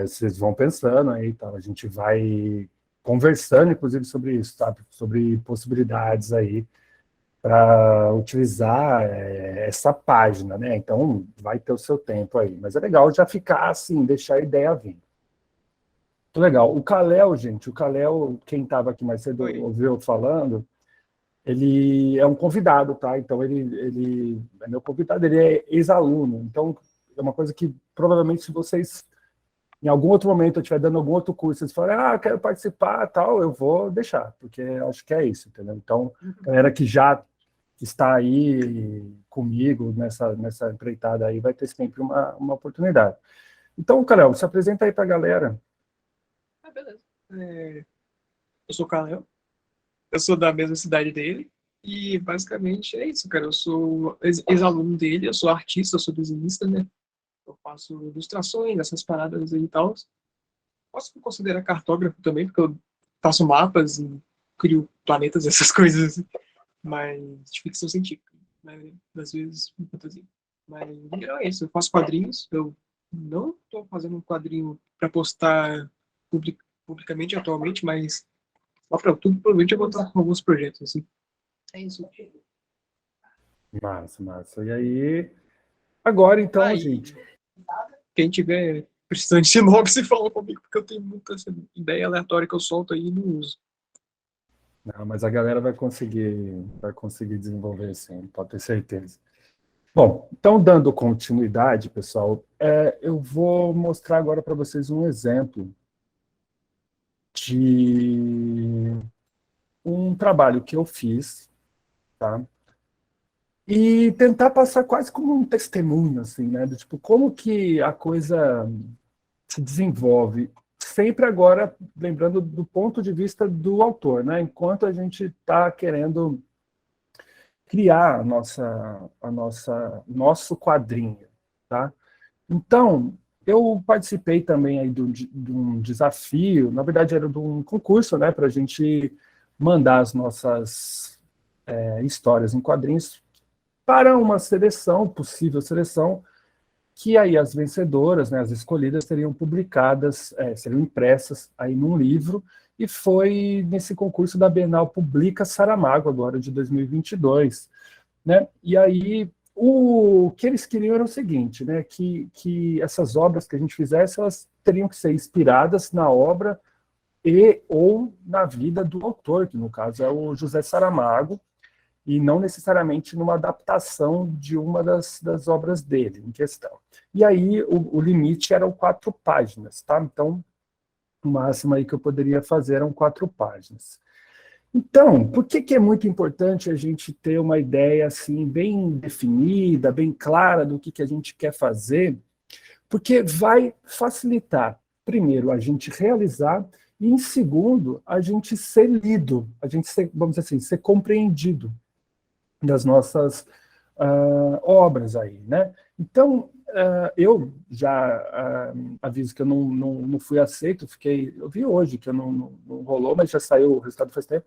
Vocês vão pensando aí, tá? A gente vai conversando, inclusive, sobre isso, sabe? Sobre possibilidades aí para utilizar essa página, né? Então, vai ter o seu tempo aí. Mas é legal já ficar assim, deixar a ideia vir. Muito legal. O Kalel, gente, quem estava aqui mais cedo ouviu falando, ele é um convidado, tá? Então, ele é meu convidado, ele é ex-aluno. Então, é uma coisa que provavelmente se vocês, em algum outro momento, eu estiver dando algum outro curso, vocês falarem, quero participar, tal, eu vou deixar, porque acho que é isso, entendeu? Então, galera que já está aí comigo nessa empreitada aí, vai ter sempre uma oportunidade. Então, Kalel, se apresenta aí para a galera. Beleza. Eu sou o Kalel, eu sou da mesma cidade dele, e basicamente é isso, cara. Eu sou ex-aluno dele, eu sou artista, eu sou desenhista, né? Eu faço ilustrações, essas paradas aí e tal. Posso me considerar cartógrafo também, porque eu faço mapas e crio planetas, essas coisas assim. Mas de ficção científica, né? Das vezes fantasia. Mas em geral é isso, eu faço quadrinhos, eu não estou fazendo um quadrinho para postar publicamente atualmente, mas lá para outubro provavelmente eu vou estar com alguns projetos assim. É isso. Massa. E aí, agora então, gente. Quem tiver precisando de sinopse, fala comigo, porque eu tenho muita ideia aleatória que eu solto aí e não uso. Não, mas a galera vai conseguir desenvolver, sim, pode ter certeza. Bom, então, dando continuidade, pessoal, eu vou mostrar agora para vocês um exemplo de um trabalho que eu fiz, tá? E tentar passar quase como um testemunho, assim, né? Do tipo, como que a coisa se desenvolve. Sempre agora, lembrando do ponto de vista do autor, né? Enquanto a gente está querendo criar nosso quadrinho, tá? Então, eu participei também aí de um desafio, na verdade era de um concurso, né? Para a gente mandar as nossas histórias em quadrinhos para uma possível seleção, que aí as vencedoras, né, as escolhidas, seriam publicadas, seriam impressas aí num livro, e foi nesse concurso da Bienal Publica Saramago, agora de 2022. Né? E aí, o que eles queriam era o seguinte, né, que essas obras que a gente fizesse, elas teriam que ser inspiradas na obra ou na vida do autor, que no caso é o José Saramago, e não necessariamente numa adaptação de uma das obras dele em questão. E aí o limite eram 4 páginas, tá? Então, o máximo aí que eu poderia fazer eram 4 páginas. Então, por que é muito importante a gente ter uma ideia assim bem definida, bem clara do que a gente quer fazer? Porque vai facilitar, primeiro, a gente realizar, e em segundo, a gente ser lido, a gente ser, vamos dizer assim, ser compreendido das nossas obras aí, né? Então, eu já aviso que eu não fui aceito, eu vi hoje que eu não rolou, mas já saiu o resultado faz tempo,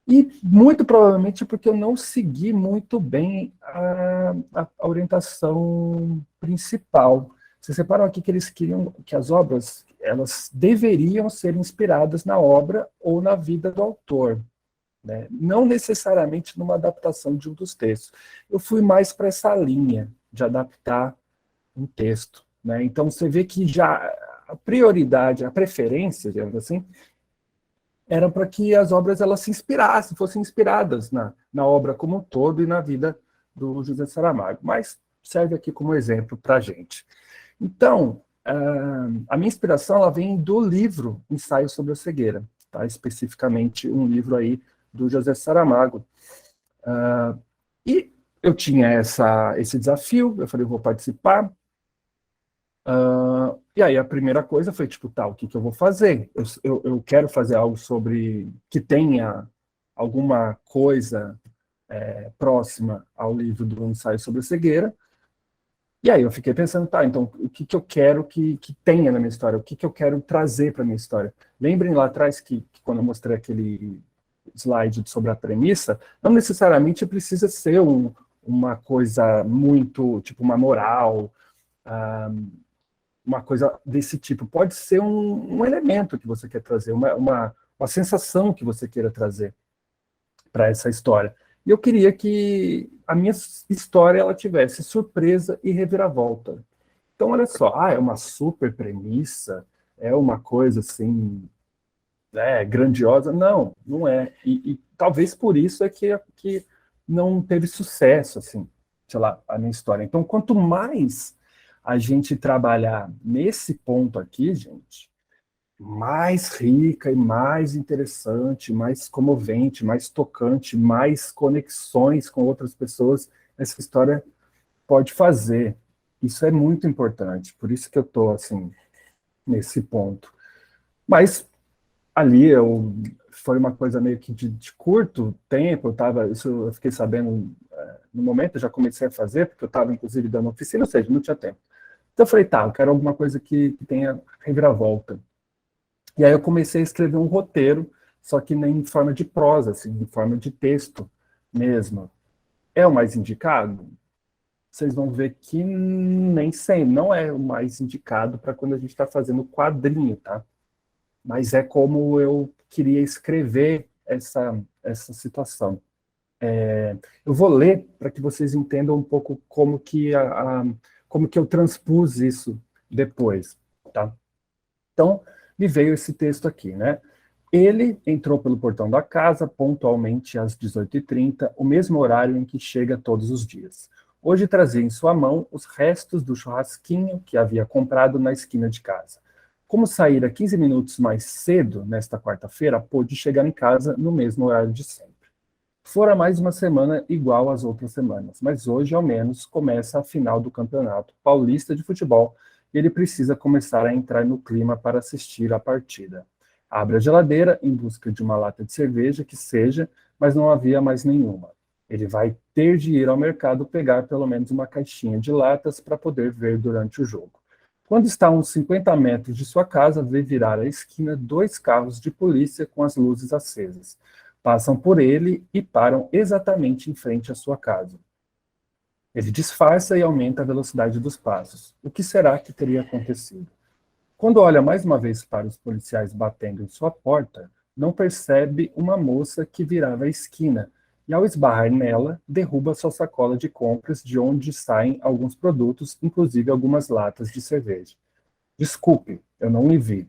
e muito provavelmente porque eu não segui muito bem a orientação principal. Vocês separam aqui que eles queriam que as obras, elas deveriam ser inspiradas na obra ou na vida do autor, né? Não necessariamente numa adaptação de um dos textos. Eu fui mais para essa linha de adaptar um texto, né? Então você vê que já a prioridade, a preferência, digamos assim, era para que as obras elas se inspirassem, fossem inspiradas na obra como um todo e na vida do José Saramago. Mas serve aqui como exemplo para a gente. Então, a minha inspiração ela vem do livro Ensaio sobre a Cegueira, tá? Especificamente um livro aí do José Saramago. E eu tinha esse desafio, eu falei, eu vou participar. E aí a primeira coisa foi, tipo, tá, o que eu vou fazer? Eu quero fazer algo sobre que tenha alguma coisa próxima ao livro do Ensaio sobre a Cegueira. E aí eu fiquei pensando, tá, então o que eu quero que tenha na minha história? O que eu quero trazer para a minha história? Lembrem lá atrás que quando eu mostrei aquele slide sobre a premissa, não necessariamente precisa ser uma coisa muito, tipo, uma moral, uma coisa desse tipo. Pode ser um elemento que você quer trazer, uma sensação que você queira trazer para essa história. E eu queria que a minha história ela tivesse surpresa e reviravolta. Então, olha só, é uma super premissa, é uma coisa assim, grandiosa. Não, não é. E talvez por isso é que não teve sucesso, assim, sei lá, a minha história. Então, quanto mais a gente trabalhar nesse ponto aqui, gente, mais rica e mais interessante, mais comovente, mais tocante, mais conexões com outras pessoas essa história pode fazer. Isso é muito importante, por isso que eu estou assim, nesse ponto. Mas ali foi uma coisa meio que de curto tempo, eu fiquei sabendo no momento, eu já comecei a fazer, porque eu estava inclusive dando oficina, ou seja, não tinha tempo. Então eu falei, tá, eu quero alguma coisa que tenha reviravolta. E aí eu comecei a escrever um roteiro, só que nem em forma de prosa, assim, em forma de texto mesmo. É o mais indicado? Vocês vão ver que nem sempre, não é o mais indicado para quando a gente está fazendo quadrinho, tá? Mas é como eu queria escrever essa situação. Eu vou ler para que vocês entendam um pouco como que eu transpus isso depois, tá? Então, me veio esse texto aqui, né? Ele entrou pelo portão da casa pontualmente às 18h30, o mesmo horário em que chega todos os dias. Hoje trazia em sua mão os restos do churrasquinho que havia comprado na esquina de casa. Como saíra 15 minutos mais cedo, nesta quarta-feira, pôde chegar em casa no mesmo horário de sempre. Fora mais uma semana igual às outras semanas, mas hoje, ao menos, começa a final do Campeonato Paulista de Futebol e ele precisa começar a entrar no clima para assistir à partida. Abre a geladeira em busca de uma lata de cerveja que seja, mas não havia mais nenhuma. Ele vai ter de ir ao mercado pegar pelo menos uma caixinha de latas para poder ver durante o jogo. Quando está a uns 50 metros de sua casa, vê virar à esquina 2 carros de polícia com as luzes acesas. Passam por ele e param exatamente em frente à sua casa. Ele disfarça e aumenta a velocidade dos passos. O que será que teria acontecido? Quando olha mais uma vez para os policiais batendo em sua porta, não percebe uma moça que virava a esquina e, ao esbarrar nela, derruba sua sacola de compras de onde saem alguns produtos, inclusive algumas latas de cerveja. Desculpe, eu não lhe vi.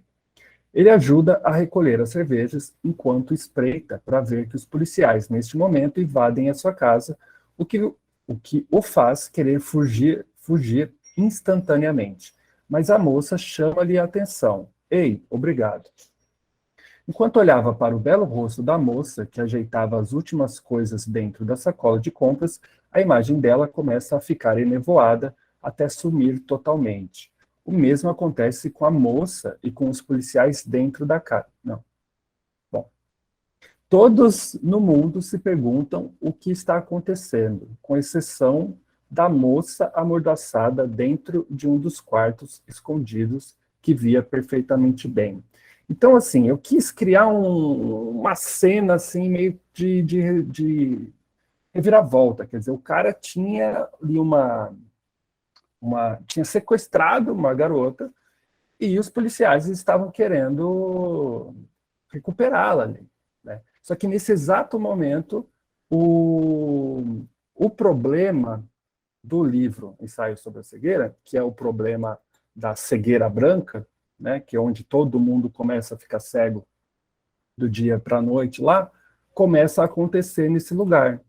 Ele ajuda a recolher as cervejas enquanto espreita para ver que os policiais, neste momento, invadem a sua casa, o que o faz querer fugir instantaneamente. Mas a moça chama-lhe a atenção. Ei, obrigado. Enquanto olhava para o belo rosto da moça, que ajeitava as últimas coisas dentro da sacola de compras, a imagem dela começa a ficar enevoada até sumir totalmente. O mesmo acontece com a moça e com os policiais dentro da casa. Não. Bom. Todos no mundo se perguntam o que está acontecendo, com exceção da moça amordaçada dentro de um dos quartos escondidos que via perfeitamente bem. Então, assim, eu quis criar uma cena assim, meio de reviravolta. Quer dizer, o cara tinha ali tinha sequestrado uma garota e os policiais estavam querendo recuperá-la ali, né? Só que nesse exato momento, o problema do livro Ensaio sobre a Cegueira, que é o problema da cegueira branca, né, que é onde todo mundo começa a ficar cego do dia para a noite lá, começa a acontecer nesse lugar.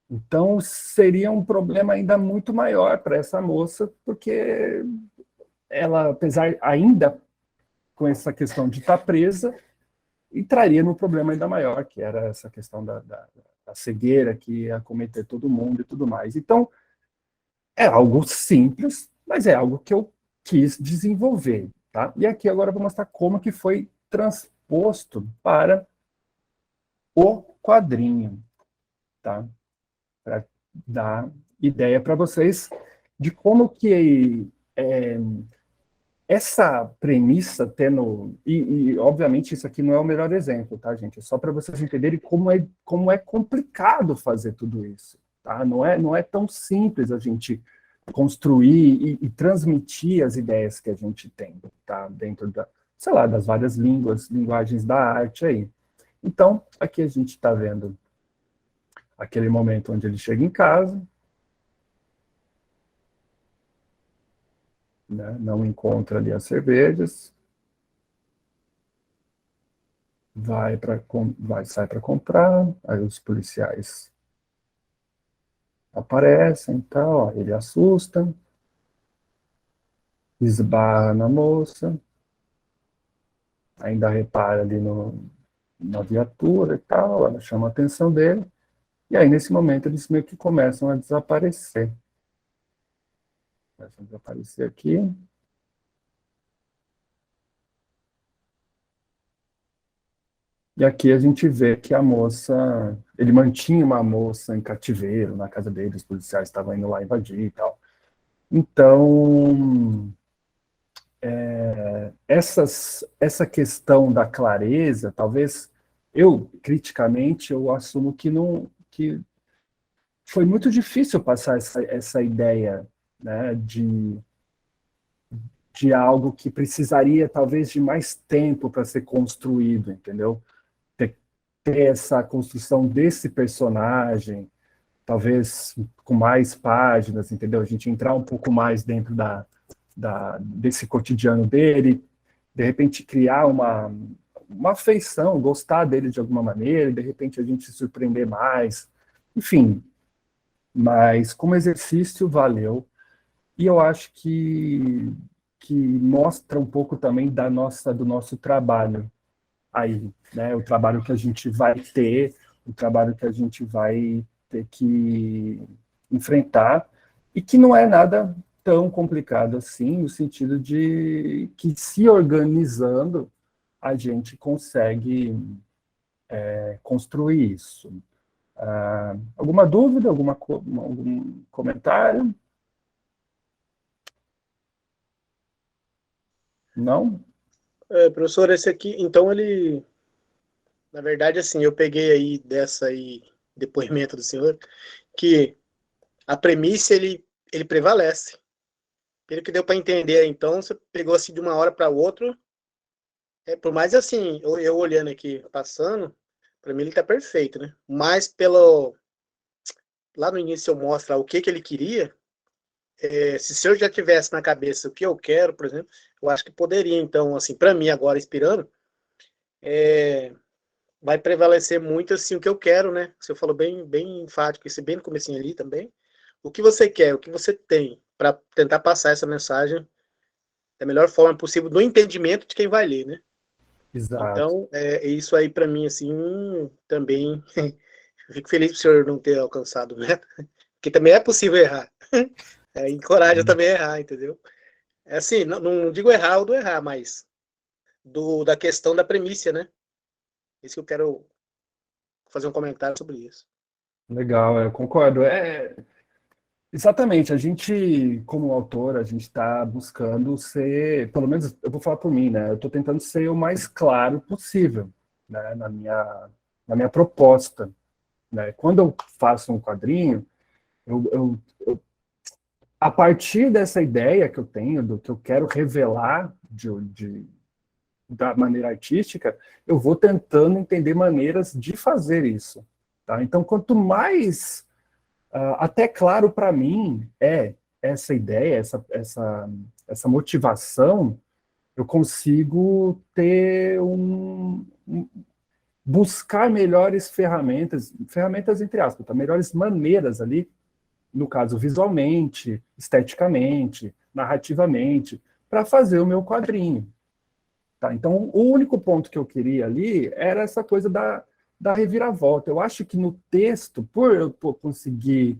Então, seria um problema ainda muito maior para essa moça, porque ela, apesar ainda com essa questão de estar presa, entraria num problema ainda maior, que era essa questão da cegueira que ia acometer todo mundo e tudo mais. Então, é algo simples, mas é algo que eu quis desenvolver, tá? E aqui agora eu vou mostrar como que foi transposto para o quadrinho, tá? Para dar ideia para vocês de como que essa premissa tendo... E, obviamente, isso aqui não é o melhor exemplo, tá, gente? É só para vocês entenderem como é complicado fazer tudo isso, tá? Não é tão simples a gente construir e transmitir as ideias que a gente tem, tá? Dentro sei lá, das várias linguagens da arte aí. Então, aqui a gente está vendo aquele momento onde ele chega em casa, né, não encontra ali as cervejas, sai para comprar, aí os policiais aparecem, então, ó, ele assusta, esbarra na moça, ainda repara ali na viatura e tal, ela chama a atenção dele, e aí nesse momento eles meio que começam a desaparecer. Começam a desaparecer aqui. E aqui a gente vê que a moça, ele mantinha uma moça em cativeiro na casa dele, os policiais estavam indo lá invadir e tal. Então, essa questão da clareza, talvez criticamente, eu assumo que foi muito difícil passar essa ideia, né, de algo que precisaria, talvez, de mais tempo para ser construído, entendeu? Ter essa construção desse personagem, talvez com mais páginas, entendeu? A gente entrar um pouco mais dentro desse cotidiano dele, de repente criar uma afeição, gostar dele de alguma maneira, de repente a gente se surpreender mais, enfim. Mas como exercício valeu, e eu acho que mostra um pouco também do nosso trabalho aí, né? O trabalho que a gente vai ter, o trabalho que a gente vai ter que enfrentar, e que não é nada tão complicado assim, no sentido de que, se organizando, a gente consegue construir isso. Alguma dúvida, algum comentário? Não? Professor, esse aqui, então ele, na verdade, assim, eu peguei aí depoimento do senhor, que a premissa, ele prevalece. Pelo que deu para entender, então, você pegou assim de uma hora para outra, por mais assim, eu olhando aqui, passando, para mim ele tá perfeito, né? Mas lá no início eu mostro o que ele queria, se o senhor já tivesse na cabeça o que eu quero, por exemplo, eu acho que poderia, então, assim, para mim agora, inspirando, vai prevalecer muito, assim, o que eu quero, né? O senhor falou bem enfático, isso bem no comecinho ali também. O que você quer, o que você tem para tentar passar essa mensagem da melhor forma possível, no entendimento de quem vai ler, né? Exato. Então, isso aí para mim, assim, também, fico feliz por o senhor não ter alcançado, né? Porque também é possível errar. Encoraja também a errar, entendeu? Assim, não digo errar ou do errar, mas da questão da premissa, né? Isso que eu quero fazer um comentário sobre isso. Legal, eu concordo. Exatamente, a gente, como autor, a gente está buscando ser, pelo menos eu vou falar por mim, né? Eu estou tentando ser o mais claro possível, né? Na minha proposta, né? Quando eu faço um quadrinho, a partir dessa ideia que eu tenho, do que eu quero revelar da maneira artística, eu vou tentando entender maneiras de fazer isso, tá? Então, quanto mais até claro para mim essa ideia, essa motivação, eu consigo ter buscar melhores ferramentas entre aspas, tá? Melhores maneiras ali, no caso visualmente, esteticamente, narrativamente, para fazer o meu quadrinho. Tá? Então, o único ponto que eu queria ali era essa coisa da reviravolta. Eu acho que no texto, por eu conseguir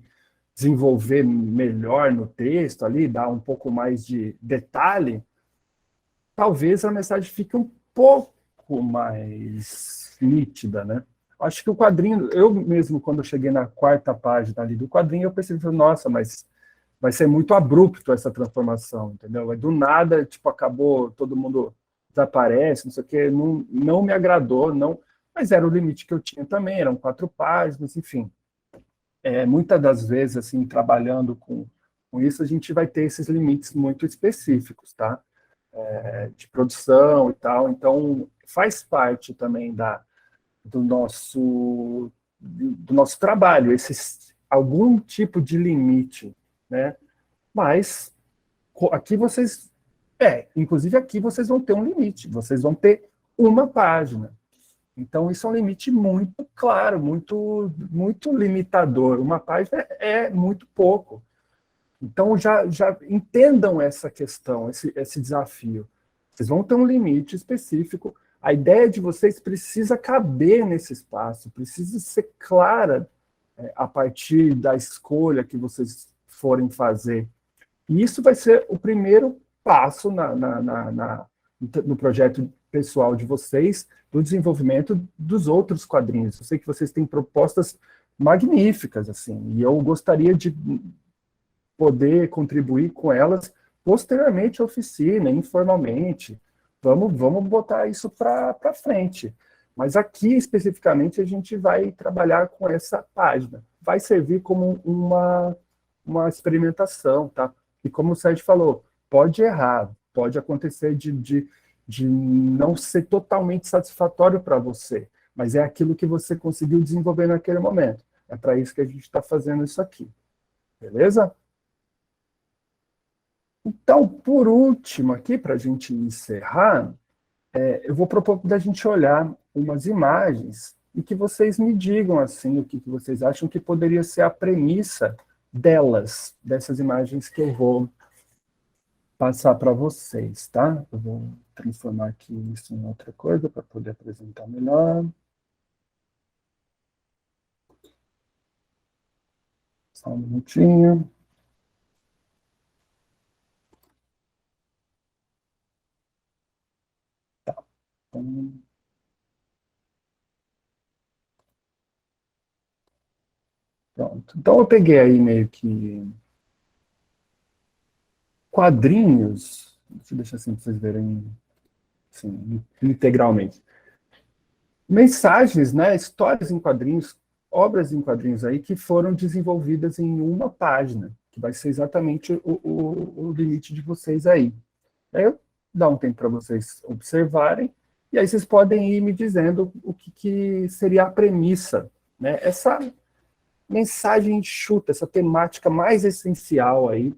desenvolver melhor no texto ali, dar um pouco mais de detalhe, talvez a mensagem fique um pouco mais nítida, né? Acho que o quadrinho, eu mesmo, quando eu cheguei na 4ª página ali do quadrinho, eu percebi, nossa, mas vai ser muito abrupto essa transformação, entendeu? Do nada, tipo, acabou, todo mundo desaparece, não sei o quê, não me agradou, não, mas era o limite que eu tinha também, eram 4 páginas, enfim. Muitas das vezes, assim, trabalhando com isso, a gente vai ter esses limites muito específicos, tá? De produção e tal, então faz parte também do nosso trabalho, algum tipo de limite, né? Mas aqui vocês, inclusive aqui vocês vão ter um limite, vocês vão ter uma página. Então isso é um limite muito claro, muito limitador. Uma página é muito pouco. Então já entendam essa questão, esse desafio. Vocês vão ter um limite específico. A ideia de vocês precisa caber nesse espaço, precisa ser clara a partir da escolha que vocês forem fazer. E isso vai ser o primeiro passo no projeto pessoal de vocês, do desenvolvimento dos outros quadrinhos. Eu sei que vocês têm propostas magníficas, assim, e eu gostaria de poder contribuir com elas posteriormente à oficina, informalmente. Vamos botar isso para frente. Mas aqui, especificamente, a gente vai trabalhar com essa página. Vai servir como uma experimentação, tá? E como o Sérgio falou, pode errar, pode acontecer de não ser totalmente satisfatório para você, mas é aquilo que você conseguiu desenvolver naquele momento. É para isso que a gente está fazendo isso aqui. Beleza? Então, por último, aqui, para a gente encerrar, eu vou propor da gente olhar umas imagens e que vocês me digam assim, o que vocês acham que poderia ser a premissa dessas imagens que eu vou passar para vocês, tá? Eu vou transformar aqui isso em outra coisa para poder apresentar melhor. Só um minutinho. Tá. Pronto. Então eu peguei aí meio que quadrinhos, deixa eu deixar assim para vocês verem assim, integralmente. Mensagens, né, histórias em quadrinhos, obras em quadrinhos aí que foram desenvolvidas em uma página, que vai ser exatamente o limite de vocês aí. Aí eu dar um tempo para vocês observarem, e aí vocês podem ir me dizendo o que seria a premissa, né? Essa mensagem enxuta, essa temática mais essencial aí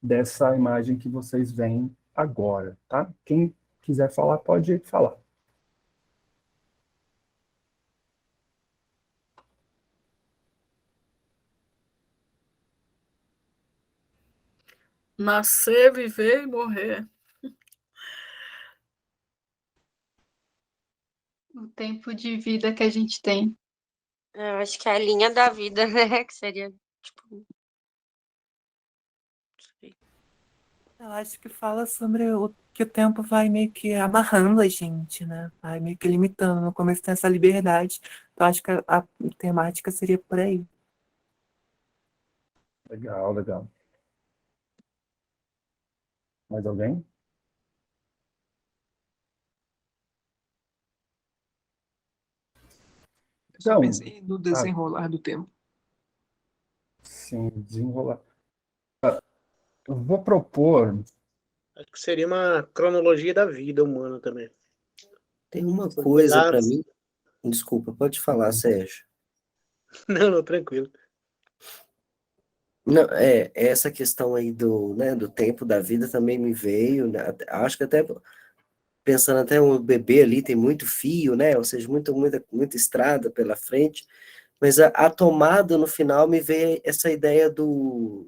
dessa imagem que vocês veem agora, tá? Quem quiser falar, pode falar. Nascer, viver e morrer. O tempo de vida que a gente tem. Eu acho que é a linha da vida, né? Que seria, tipo. Eu acho que fala sobre que o tempo vai meio que amarrando a gente, né? Vai meio que limitando. No começo tem essa liberdade. Então acho que a temática seria por aí. Legal, legal. Mais alguém? Eu só Então, pensei no desenrolar do tempo. Sim, desenrolar. Eu vou propor. Acho que seria uma cronologia da vida humana também. Tem uma coisa para mim. Desculpa, pode falar, Sérgio. Não, tranquilo. Não, essa questão aí do tempo da vida também me veio, né? Acho que até pensando até um bebê ali tem muito fio, né? Ou seja, muita estrada pela frente. Mas a tomada, no final, me veio essa ideia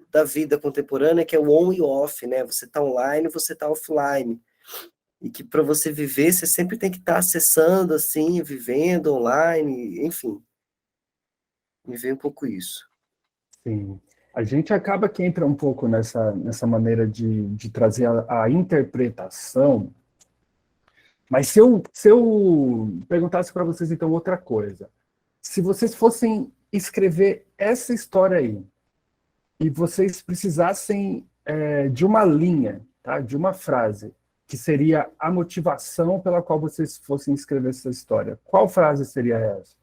da vida contemporânea, que é o on e off, né? Você está online, você está offline. E que para você viver, você sempre tem que estar acessando, assim, vivendo online, enfim. Me veio um pouco isso. Sim. A gente acaba que entra um pouco nessa maneira de trazer a interpretação, mas se eu perguntasse para vocês, então, outra coisa. Se vocês fossem escrever essa história aí, e vocês precisassem de uma linha, tá? De uma frase, que seria a motivação pela qual vocês fossem escrever essa história, qual frase seria essa?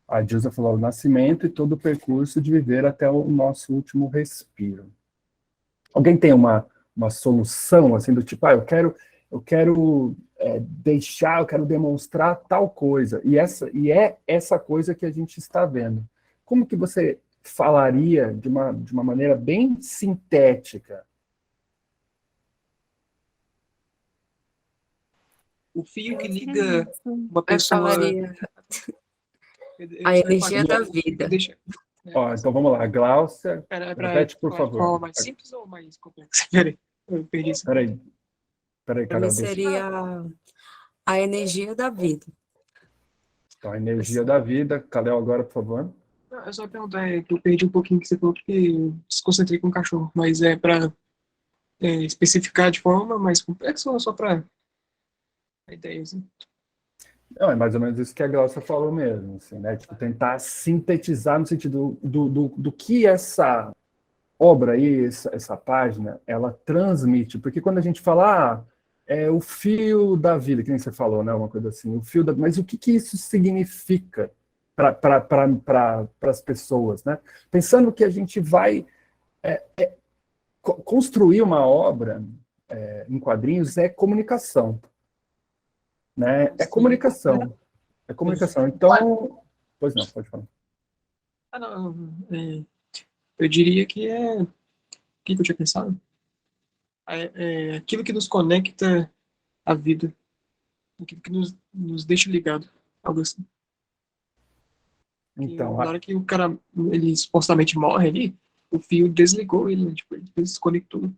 A Dilsa falou: o nascimento e todo o percurso de viver até o nosso último respiro. Alguém tem uma solução, assim, do tipo, eu quero deixar, eu quero demonstrar tal coisa, e é essa coisa que a gente está vendo. Como que você falaria de uma maneira bem sintética? O fio que liga uma Eu pessoa... falaria a energia da vida. Então vamos lá, Gláucia, repete, por favor. Forma mais simples ou mais complexa? Peraí, eu perdi isso. Peraí, Para Carol. mim seria a energia da vida. Então, a energia da vida. Kalel, agora, por favor. Não, eu só ia perguntar, que eu perdi um pouquinho que você falou, porque eu desconcentrei com o cachorro, mas é para especificar de forma mais complexa ou só para a ideia, assim? Não, é mais ou menos isso que a Glaucia falou mesmo, assim, né? Tipo, tentar sintetizar no sentido do que essa obra aí, essa página, ela transmite. Porque quando a gente fala, é o fio da vida, que nem você falou, né? Uma coisa assim, o fio da... Mas o que isso significa para as pessoas, né? Pensando que a gente vai construir uma obra em quadrinhos é comunicação. Né? É comunicação. É comunicação. Então, pois não, pode falar. Eu diria que o que eu tinha pensado? É aquilo que nos conecta à vida, aquilo que nos deixa ligado, algo assim. Então, na hora que o cara, ele supostamente morre ali, o fio desligou ele, né? Tipo, ele desconectou.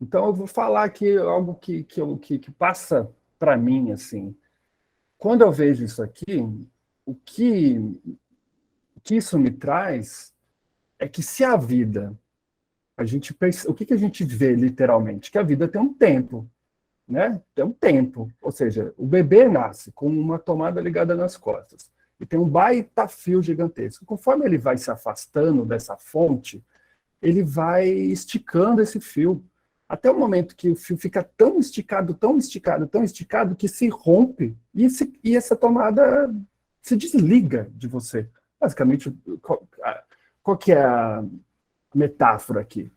Então, eu vou falar aqui algo que passa para mim, assim. Quando eu vejo isso aqui, o que isso me traz é que se a vida, o que a gente vê literalmente? Que a vida tem um tempo, né? Tem um tempo. Ou seja, o bebê nasce com uma tomada ligada nas costas e tem um baita fio gigantesco. Conforme ele vai se afastando dessa fonte, ele vai esticando esse fio, até o momento que o fio fica tão esticado, tão esticado, tão esticado, que se rompe e essa tomada se desliga de você. Basicamente, qual que é a metáfora aqui?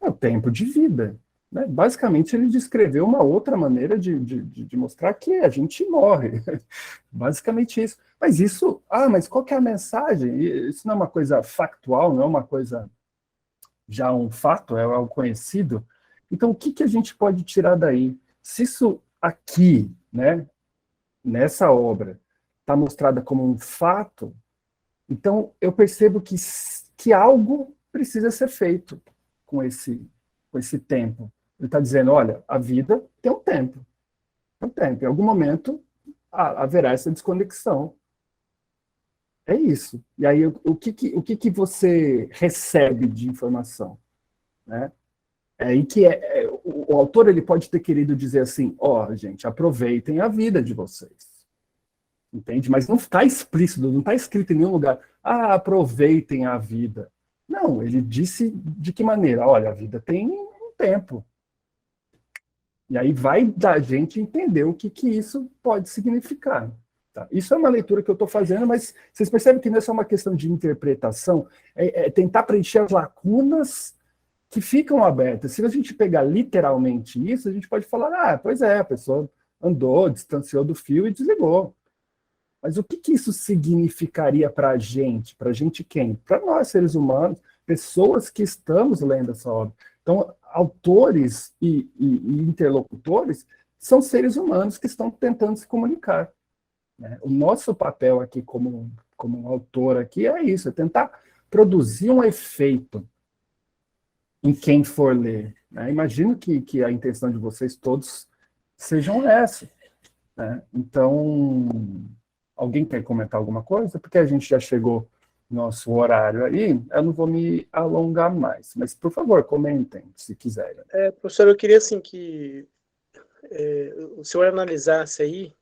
É o tempo de vida. Né? Basicamente, ele descreveu uma outra maneira de mostrar que a gente morre. Basicamente isso. Mas qual que é a mensagem? Isso não é uma coisa factual, não é uma coisa já um fato, é algo conhecido. Então, o que a gente pode tirar daí? Se isso aqui, né, nessa obra, está mostrada como um fato, então eu percebo que algo precisa ser feito com esse tempo. Ele está dizendo, olha, a vida tem um tempo. Tem um tempo. Em algum momento haverá essa desconexão. É isso. E aí, o que você recebe de informação? Né? Em que o autor ele pode ter querido dizer assim, gente, aproveitem a vida de vocês. Entende? Mas não está explícito, não está escrito em nenhum lugar, aproveitem a vida. Não, ele disse de que maneira? Olha, a vida tem um tempo. E aí vai da gente entender o que isso pode significar. Tá? Isso é uma leitura que eu estou fazendo, mas vocês percebem que não é só uma questão de interpretação, é tentar preencher as lacunas que ficam abertas. Se a gente pegar literalmente isso, a gente pode falar, pois é, a pessoa andou, distanciou do fio e desligou. Mas o que isso significaria para a gente? Para a gente quem? Para nós, seres humanos, pessoas que estamos lendo essa obra. Então, autores e interlocutores são seres humanos que estão tentando se comunicar. né? O nosso papel aqui como autor aqui é isso, é tentar produzir um efeito em quem for ler, né? Imagino que a intenção de vocês todos sejam essa, né? Então, alguém quer comentar alguma coisa? Porque a gente já chegou no nosso horário aí, eu não vou me alongar mais, mas, por favor, comentem, se quiserem. Professor, eu queria, assim, que o senhor analisasse aí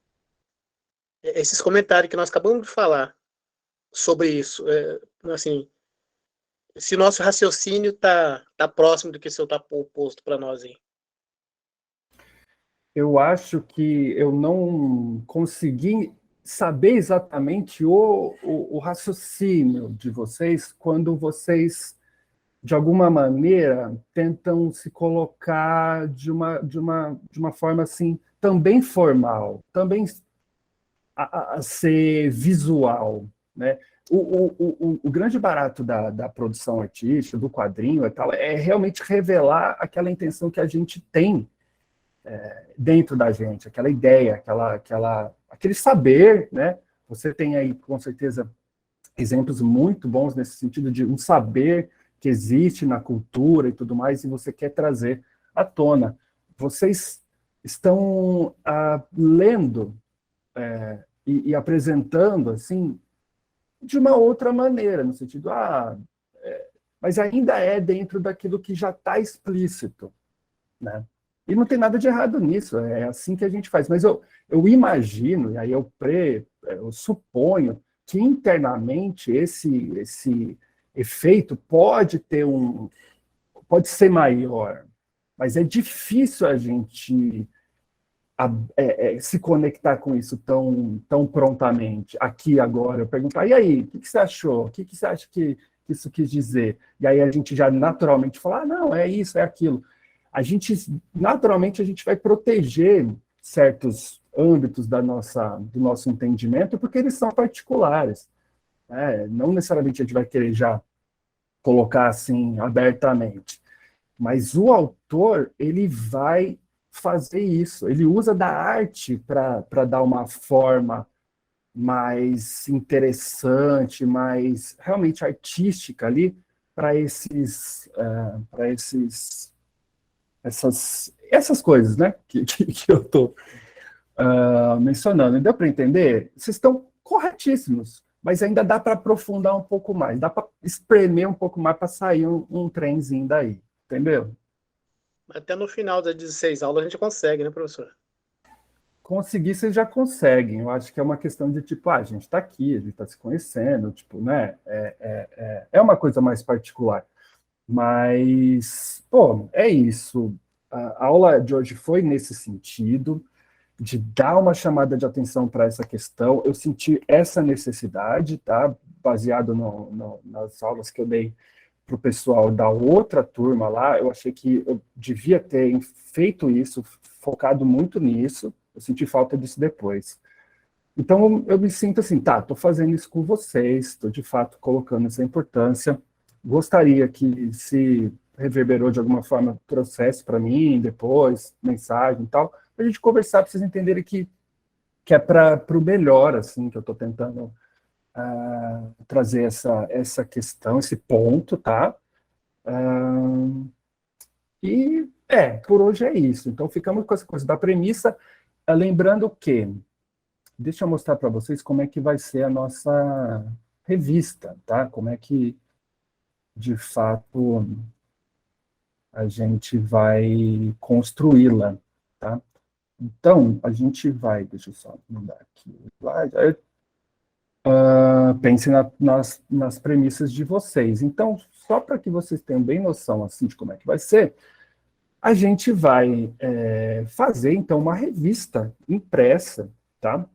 esses comentários que nós acabamos de falar sobre isso, assim, se nosso raciocínio tá próximo do que o senhor está posto para nós aí. Eu acho que eu não consegui saber exatamente o raciocínio de vocês quando vocês, de alguma maneira, tentam se colocar de uma forma assim, também formal, também a ser visual, né? O grande barato da produção artística, do quadrinho e tal, é realmente revelar aquela intenção que a gente tem dentro da gente, aquela ideia, aquele saber, né? Você tem aí, com certeza, exemplos muito bons nesse sentido de um saber que existe na cultura e tudo mais, e você quer trazer à tona. Vocês estão lendo e apresentando, assim, de uma outra maneira, no sentido, mas ainda é dentro daquilo que já está explícito, né? E não tem nada de errado nisso, é assim que a gente faz. Mas eu imagino, e aí eu suponho, que internamente esse efeito pode ser maior, mas é difícil a gente se conectar com isso tão prontamente, aqui agora. Eu perguntar, e aí, o que você achou? O que você acha que isso quis dizer? E aí a gente já naturalmente fala, não, é isso, é aquilo. Naturalmente, a gente vai proteger certos âmbitos do nosso entendimento, porque eles são particulares, né? Não necessariamente a gente vai querer já colocar assim abertamente, mas o autor, ele vai fazer isso, ele usa da arte para dar uma forma mais interessante, mais realmente artística ali, para essas coisas, né, que eu estou mencionando. E deu para entender? Vocês estão corretíssimos, mas ainda dá para aprofundar um pouco mais, dá para espremer um pouco mais para sair um trenzinho daí, entendeu? Até no final das 16 aulas a gente consegue, né, professor? Conseguir, vocês já conseguem. Eu acho que é uma questão de, tipo, a gente está aqui, a gente está se conhecendo, tipo, né? É uma coisa mais particular. Mas, pô, é isso. A aula de hoje foi nesse sentido, de dar uma chamada de atenção para essa questão. Eu senti essa necessidade, tá? Baseado nas aulas que eu dei para o pessoal da outra turma lá, eu achei que eu devia ter feito isso, focado muito nisso. Eu senti falta disso depois. Então, eu me sinto assim, tá, estou fazendo isso com vocês, estou, de fato, colocando essa importância. Gostaria que, se reverberou de alguma forma, processo para mim, depois, mensagem e tal, para a gente conversar, para vocês entenderem que é para o melhor, assim, que eu estou tentando trazer essa questão, esse ponto, tá? Por hoje é isso. Então, ficamos com essa coisa da premissa, lembrando que, deixa eu mostrar para vocês como é que vai ser a nossa revista, tá? Como é que, de fato, a gente vai construí-la, tá? Então, a gente vai, deixa eu só mudar aqui o slide, pense nas premissas de vocês. Então, só para que vocês tenham bem noção assim, de como é que vai ser, a gente vai fazer, então, uma revista impressa, tá?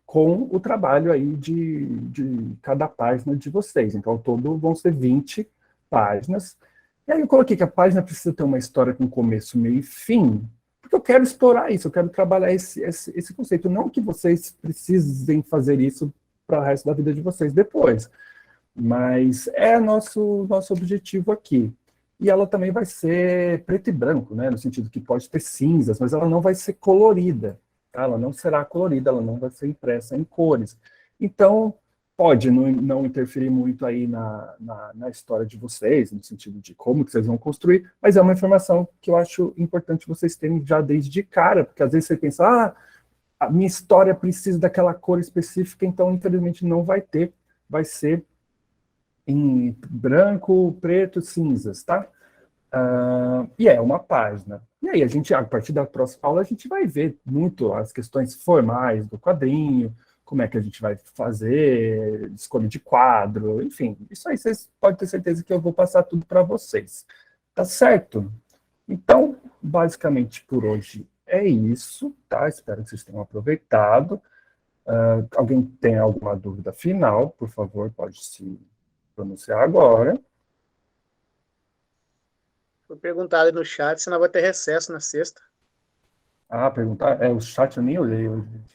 Com o trabalho aí de cada página de vocês. Então, ao todo vão ser 20 páginas. E aí eu coloquei que a página precisa ter uma história com começo, meio e fim, porque eu quero explorar isso, eu quero trabalhar esse conceito. Não que vocês precisem fazer isso para o resto da vida de vocês depois, mas é nosso objetivo aqui. E ela também vai ser preto e branco, né, no sentido que pode ter cinzas, mas ela não vai ser colorida, tá? Ela não será colorida, ela não vai ser impressa em cores. Então, pode não interferir muito aí na história de vocês, no sentido de como que vocês vão construir, mas é uma informação que eu acho importante vocês terem já desde de cara, porque às vezes você pensa, a minha história precisa daquela cor específica, então infelizmente não vai ter, vai ser em branco, preto, cinzas, tá? E é uma página. E aí, a partir da próxima aula, a gente vai ver muito as questões formais do quadrinho, como é que a gente vai fazer, escolha de quadro, enfim. Isso aí vocês podem ter certeza que eu vou passar tudo para vocês. Tá certo? Então, basicamente, por hoje é isso, tá? Espero que vocês tenham aproveitado. Alguém tem alguma dúvida final, por favor, pode se pronunciar agora. Foi perguntado aí no chat se não vai ter recesso na sexta. Perguntar? O chat eu nem olhei hoje.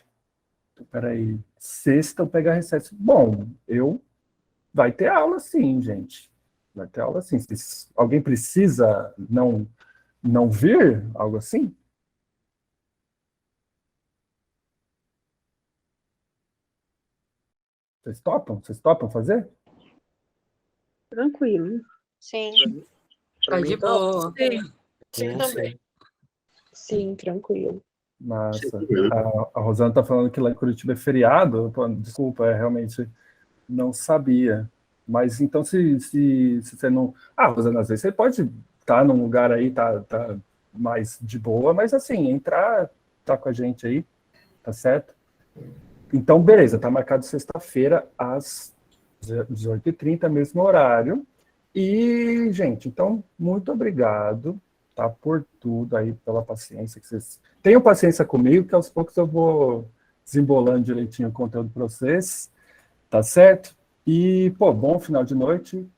Peraí, sexta eu pegar recesso. Bom, vai ter aula sim, gente. Vai ter aula sim. Se alguém precisa não vir, algo assim? Vocês topam? Vocês topam fazer? Tranquilo. Sim. Pra Tá mim, de tá boa. Sim, também. Sim, tranquilo. Massa. A Rosana tá falando que lá em Curitiba é feriado. Pô, desculpa, realmente não sabia. Mas então, se você não... Rosana, às vezes você pode estar num lugar aí, tá mais de boa, mas assim, entrar, tá com a gente aí, tá certo? Então, beleza, tá marcado sexta-feira às 18h30, mesmo horário. E, gente, então, muito obrigado, tá, por tudo aí, pela paciência que vocês... Tenham paciência comigo, que aos poucos eu vou desembolando direitinho o conteúdo para vocês, tá certo? E, bom final de noite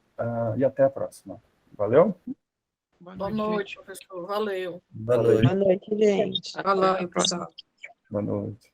e até a próxima. Valeu? Boa noite, professor. Valeu. Boa noite. Boa noite, gente. Falou, pessoal. Boa noite.